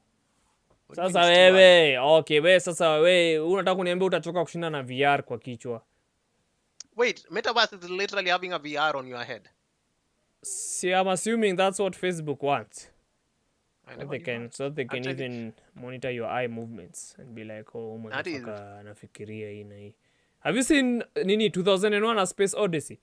What do you mean Sasa it's too early? wewe sasa wewe unataka kuniambia utachoka kushinda na VR kwa kichwa? Wait, metaverse is literally having a VR on your head. See, I'm assuming that's what Facebook wants. I So never they knew can that. so they can Actually- even monitor your eye movements and be like, oh, That is- motherfucker anafikiria hii na hii. Have you seen nini 2001 A Space Odyssey?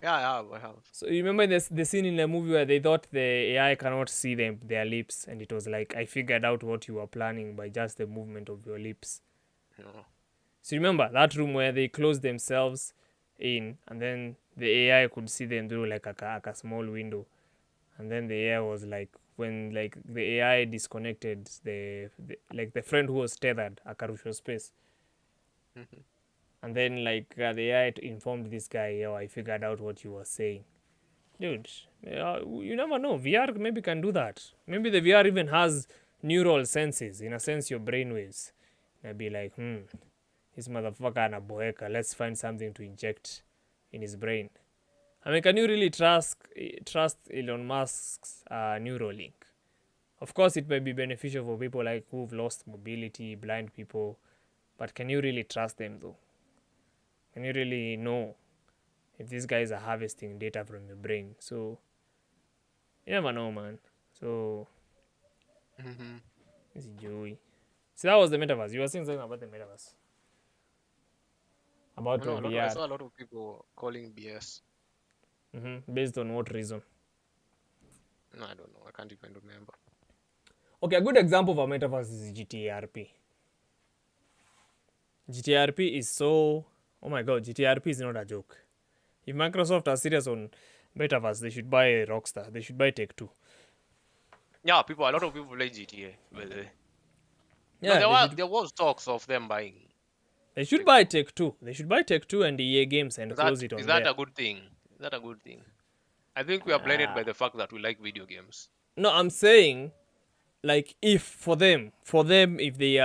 Yeah, I have. So you remember the scene in the movie where they thought the AI cannot see their lips, and it was like, I figured out what you were planning by just the movement of your lips. Yeah. So remember that room where they closed themselves in, and then the AI could see them through like a small window, and then the AI was like, when like the AI disconnected the friend who was tethered akarusha space. And then, like, the AI informed this guy, yo, I figured out what you were saying. Dude, you never know. VR maybe can do that. Maybe the VR even has neural senses. In a sense, your brainwaves. And be like, this motherfucker anaboeka. Let's find something to inject in his brain. I mean, can you really trust Elon Musk's Neuralink? Of course, it may be beneficial for people like who've lost mobility, blind people. But can you really trust them, though? Can you really know if these guys are harvesting data from your brain? So you never know, man. So this is Joey. So that was the metaverse. You were saying something about the metaverse. About No, I VR. saw a lot of people calling BS. Based on what reason? No, I don't know. I can't even remember. Okay, a good example of a metaverse is GTRP. GTRP is so... Oh my god, GTRP is not a joke. If Microsoft are serious on metaverse, they should buy Rockstar. They should buy Take-Two. Yeah, a lot of people play GTA. By the way. Yeah, No, there was talks of them buying. they should buy Take-Two. They should buy Take-Two and EA Games and close it on Is that there. a good thing? Is that a good thing? I think we are blinded by the fact that we like video games. No, I'm saying, like, if for them, if they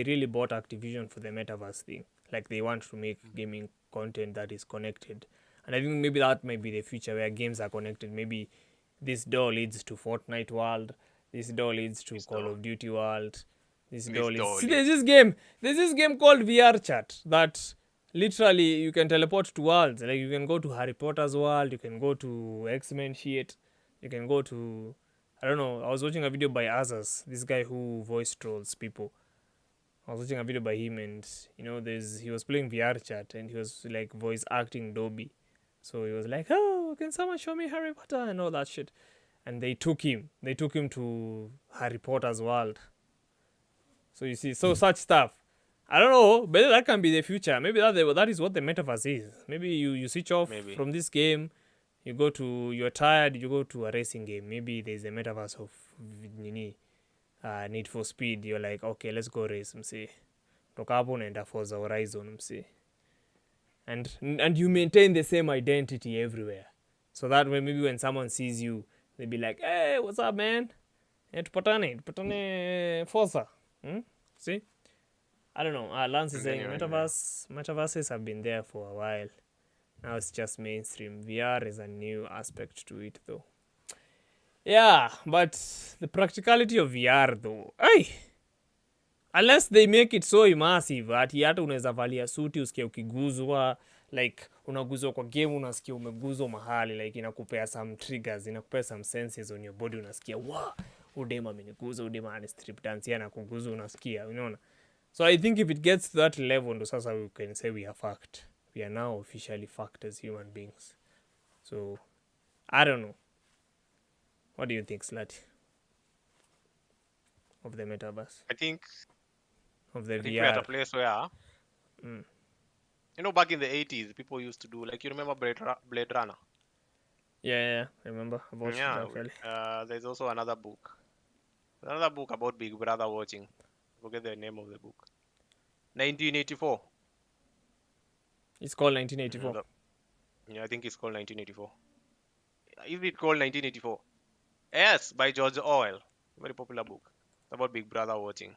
really bought Activision for the metaverse thing, like they want to make gaming content that is connected, and I think maybe that might be the future where games are connected. Maybe this door leads to Fortnite world, this door leads to Call of Duty world, this door leads. See, there's this game called VR Chat that literally you can teleport to worlds. Like you can go to Harry Potter's world, you can go to X-Men shit, you can go to, I don't know. I was watching a video by Azaz, this guy who voice trolls people. I was watching a video by him, and he was playing VR Chat, and he was like voice acting Dobby. So he was like, "Oh, can someone show me Harry Potter?" and all that shit. And they took him to Harry Potter's world. So you see, such stuff. I don't know, but that can be the future. Maybe that is what the metaverse is. Maybe you switch off from this game. You're tired, you go to a racing game. Maybe there's a metaverse of Need for Speed. You're like, okay, let's go race, msee. Toka hapo unaenda Forza Horizon, msee. And you maintain the same identity everywhere. So that way, maybe when someone sees you, they'll be like, hey, what's up, man? Tupatane Forza. See? I don't know. Lance is saying metaverses have been there for a while. Now it's just mainstream. VR is a new aspect to it, though. Yeah, but the practicality of VR, though, unless they make it so immersive, ati hata unaweza valia suti usikie ukiguzwa, like unaguzwa kwa game, unasikia umeguzwa mahali, like inakupea some triggers, inakupea some senses on your body, unasikia wow, udema ameniguza, udema ani strip dance yana kuguza, unasikia, unaona. So I think if it gets to that level, ndo sasa we can say we are fucked. We are now officially fucked as human beings. So I don't know. What do you think, Slati? Of the metaverse? I think Of the we're at a VR? place where, you know, back in the 80s, people used to do, like, you remember Blade Runner? Yeah. Remember? I've watched it actually. There's also another book. Another book about Big Brother watching. Forget the name of the book. 1984. It's called 1984. Yeah, I think it's called 1984. Is it called 1984? Yes, by George Orwell. Very popular book. It's about Big Brother watching.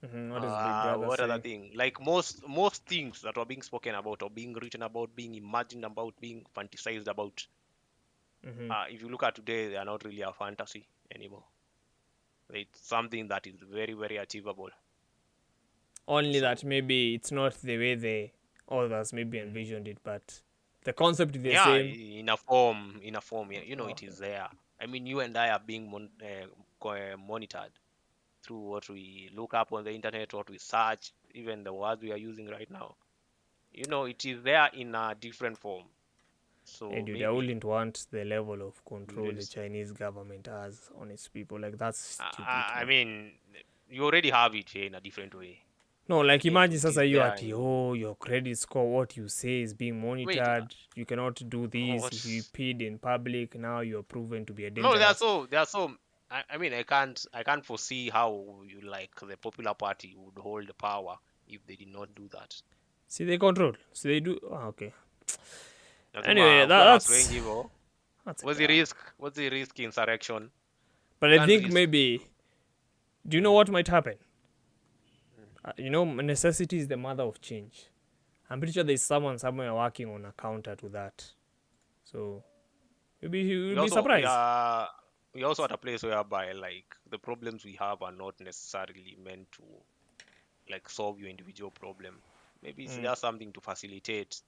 What is Big Brother What saying? other thing? Like most things that are being spoken about or being written about, being imagined about, being fantasized about. If you look at today, they are not really a fantasy anymore. It's something that is very, very achievable. Only that maybe it's not the way the others maybe envisioned it, but the concept is the same. In a form, yeah, you know, it is there. I mean, you and I are being monitored through what we look up on the internet, what we search, even the words we are using right now. You know, it is there in a different form. So And maybe, I wouldn't want the level of control the Yes. Chinese government has on its people. Like, that's stupid. I mean, you already have it in a different way. No, like imagine it sasa is you there at your credit score, what you say is being monitored. You cannot do this. what? If you peed in public, now you're proven to be a No, dangerous. they are so. I mean, I can't foresee how you like the popular party would hold the power if they did not do that. See, they control. So they do. Okay. Lazima Anyway, kuwa na that's wengi hivyo. that's. What's the risk insurrection? But I can't think risk. maybe. Do you know what might happen? You know, necessity is the mother of change. I'm pretty sure there's someone somewhere working on a counter to that. So you'll be surprised. We also at a place whereby like the problems we have are not necessarily meant to like solve your individual problem. Maybe it's just something to facilitate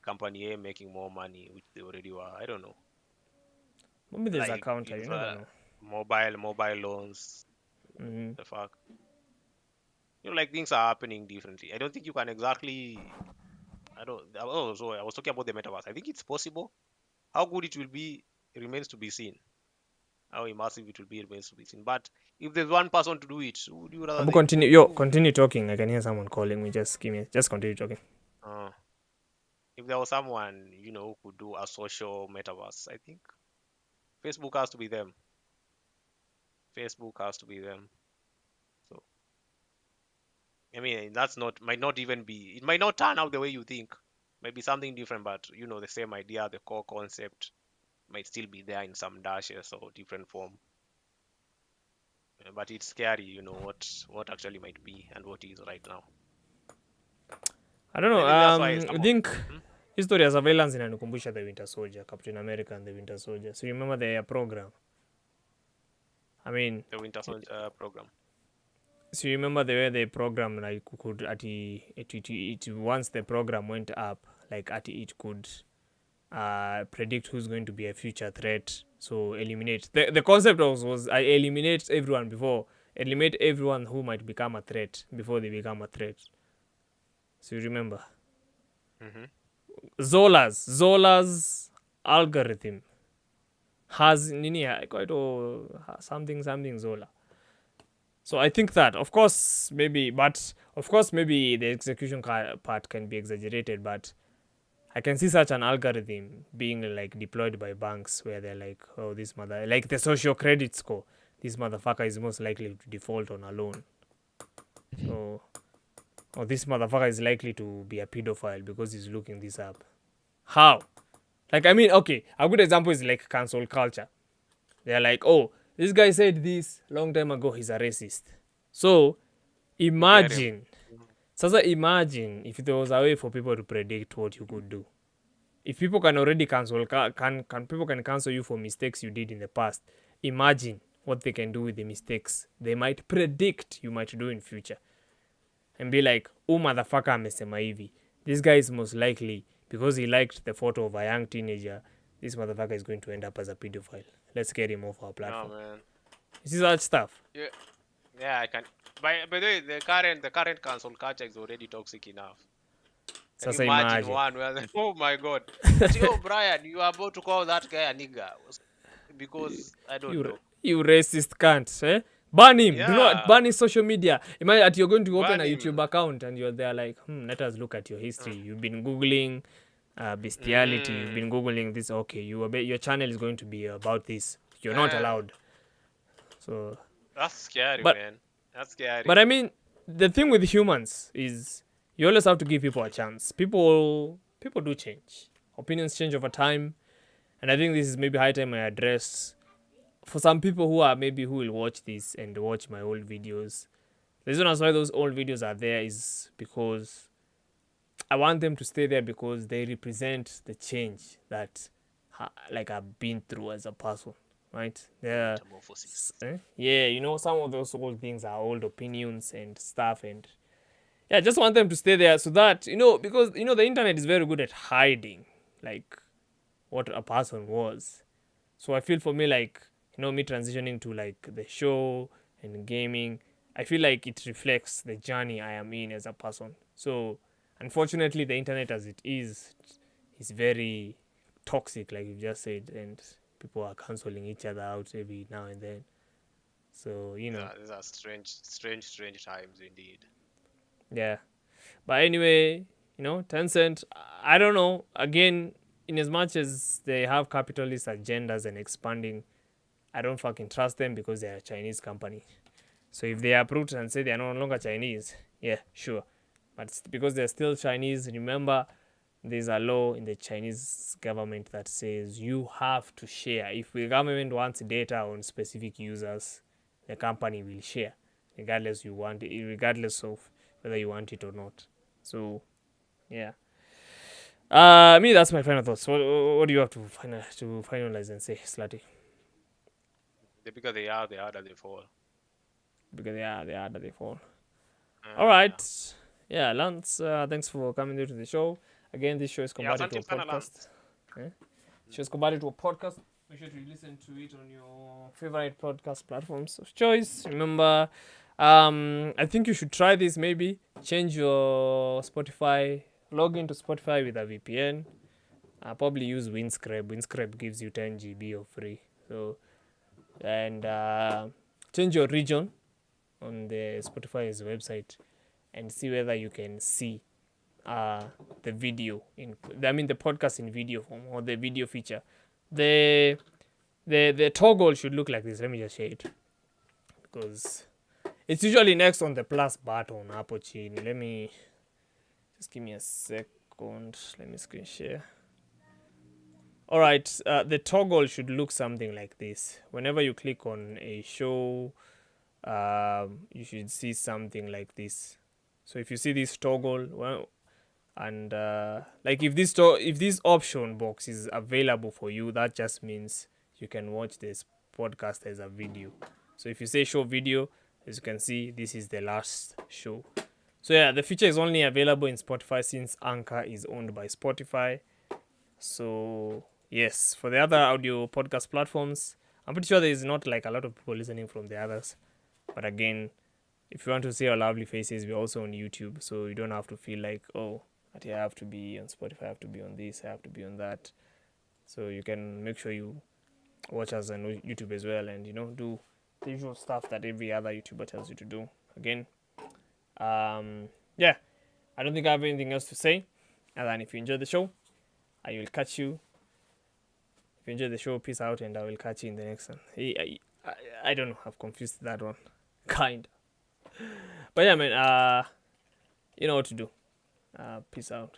company A making more money, which they already were. I don't know. Maybe there's a like, counter. You if, never know. Mobile loans. The fuck. You know, like things are happening differently. I don't think you can exactly. So I was talking about the metaverse. I think it's possible. How good it will be remains to be seen. How immersive it will be remains to be seen. But if there's one person to do it, who would you rather? Continue talking. I can hear someone calling me. Just continue talking. If there was someone, you know, who could do a social metaverse, I think Facebook has to be them. So, I mean, might not even be, it might not turn out the way you think. Maybe something different, but you know, the same idea, the core concept might still be there in some dashes or different form. But it's scary, you know, what actually might be and what is right now. I don't know. Maybe that's why I think history ya surveillance inanikumbusha the Winter Soldier, Captain America and the Winter Soldier. So you remember their program? I mean, The Winter Soldier program. so you remember the way they program like could it once the program went up, like it could predict who's going to be a future threat. So eliminate the concept was I eliminate everyone who might become a threat before they become a threat. So you remember Zola's algorithm has quite something Zola. So I think that of course maybe the execution part can be exaggerated, but I can see such an algorithm being like deployed by banks where they're like, oh, like the social credit score, this motherfucker is most likely to default on a loan. So, or this motherfucker is likely to be a pedophile because he's looking this up. How? Like, I mean, okay, a good example is like cancel culture. They're like, oh, this guy said this long time ago, he's a racist. So, imagine if there was a way for people to predict what you could do. If people can already cancel you for mistakes you did in the past, imagine what they can do with the mistakes they might predict you might do in future. And be like, oh motherfucker amesema hivi. this guy is most likely, because he liked the photo of a young teenager, this motherfucker is going to end up as a pedophile. Let's get him off our No, platform. man. You see that stuff? Yeah, I can. By the way, the current cancel culture is already toxic enough. Can you Sasa imagine imagine. one where oh my god, yo Brian, you are about to call that guy a nigga because I don't know. You racist cunt, eh? Ban him. Do not Yeah. ban his social media. Imagine that you're going to open Ban a him. YouTube account and you're there like, let us look at your history. You've been Googling bestiality. You've been Googling this. Okay, your channel is going to be about this. You're not allowed. So, That's scary, But- man. That's scary. but I mean, the thing with humans is you always have to give people a chance. People do change. Opinions change over time. And I think this is maybe high time I address for some people who will watch this and watch my old videos. The reason why those old videos are there is because I want them to stay there because they represent the change that I've been through as a person, right? Yeah, Metamorphosis. yeah. Some of those old things are old opinions and stuff, and yeah, I just want them to stay there so that because the internet is very good at hiding like what a person was. So I feel for me me transitioning to like the show and gaming, I feel like it reflects the journey I am in as a person. So unfortunately, the internet as it is very toxic, like you just said, and people are canceling each other out every now and then. So Yeah, these are strange times indeed. yeah. But anyway, Tencent, I don't know. Again, in as much as they have capitalist agendas and expanding, I don't fucking trust them because they're a Chinese company. So if they approve and say they are no longer Chinese, yeah, sure. But because they're still Chinese, remember, there's a law in the Chinese government that says you have to share. If the government wants data on specific users, the company will share, regardless of whether you want it or not. So, yeah. Me, that's my final thoughts. What do you have to finalize and say, Slutty? The bigger they are, the harder they fall. Because the harder they fall. Uh, All right. Yeah, Lance, thanks for coming to the show. Again, this show is Yeah, converted to a asante sana, podcast. This show is converted to a podcast. Make sure to listen to it on your favorite podcast platforms of choice. Remember, I think you should try this maybe. Change your Spotify. Log into Spotify with a VPN. Probably use Windscribe. Windscribe gives you 10 GB of free. So, and change your region on the Spotify's website and see whether you can see the video the podcast in video form or the video feature. The toggle should look like this. Let me just share it because it's usually next on the plus button. Apple chin. Let me just give me a second. Let me screen share. All right, the toggle should look something like this. Whenever you click on a show, you should see something like this. So if you see this toggle, well, and if this option box is available for you, that just means you can watch this podcast as a video. So if you say show video, as you can see, this is the last show. So yeah, the feature is only available in Spotify since Anchor is owned by Spotify. So yes, for the other audio podcast platforms, I'm pretty sure there is not like a lot of people listening from the others. But again, if you want to see our lovely faces, we're also on YouTube. So you don't have to feel like, oh, I have to be on Spotify, I have to be on this, I have to be on that. So you can make sure you watch us on YouTube as well and, do the usual stuff that every other YouTuber tells you to do. Again, yeah, I don't think I have anything else to say. And then if you enjoyed the show, I will catch you. If you enjoyed the show, peace out, and I will catch you in the next one. I don't know, I've confused that one. Kind. But yeah, man, you know what to do. Peace out.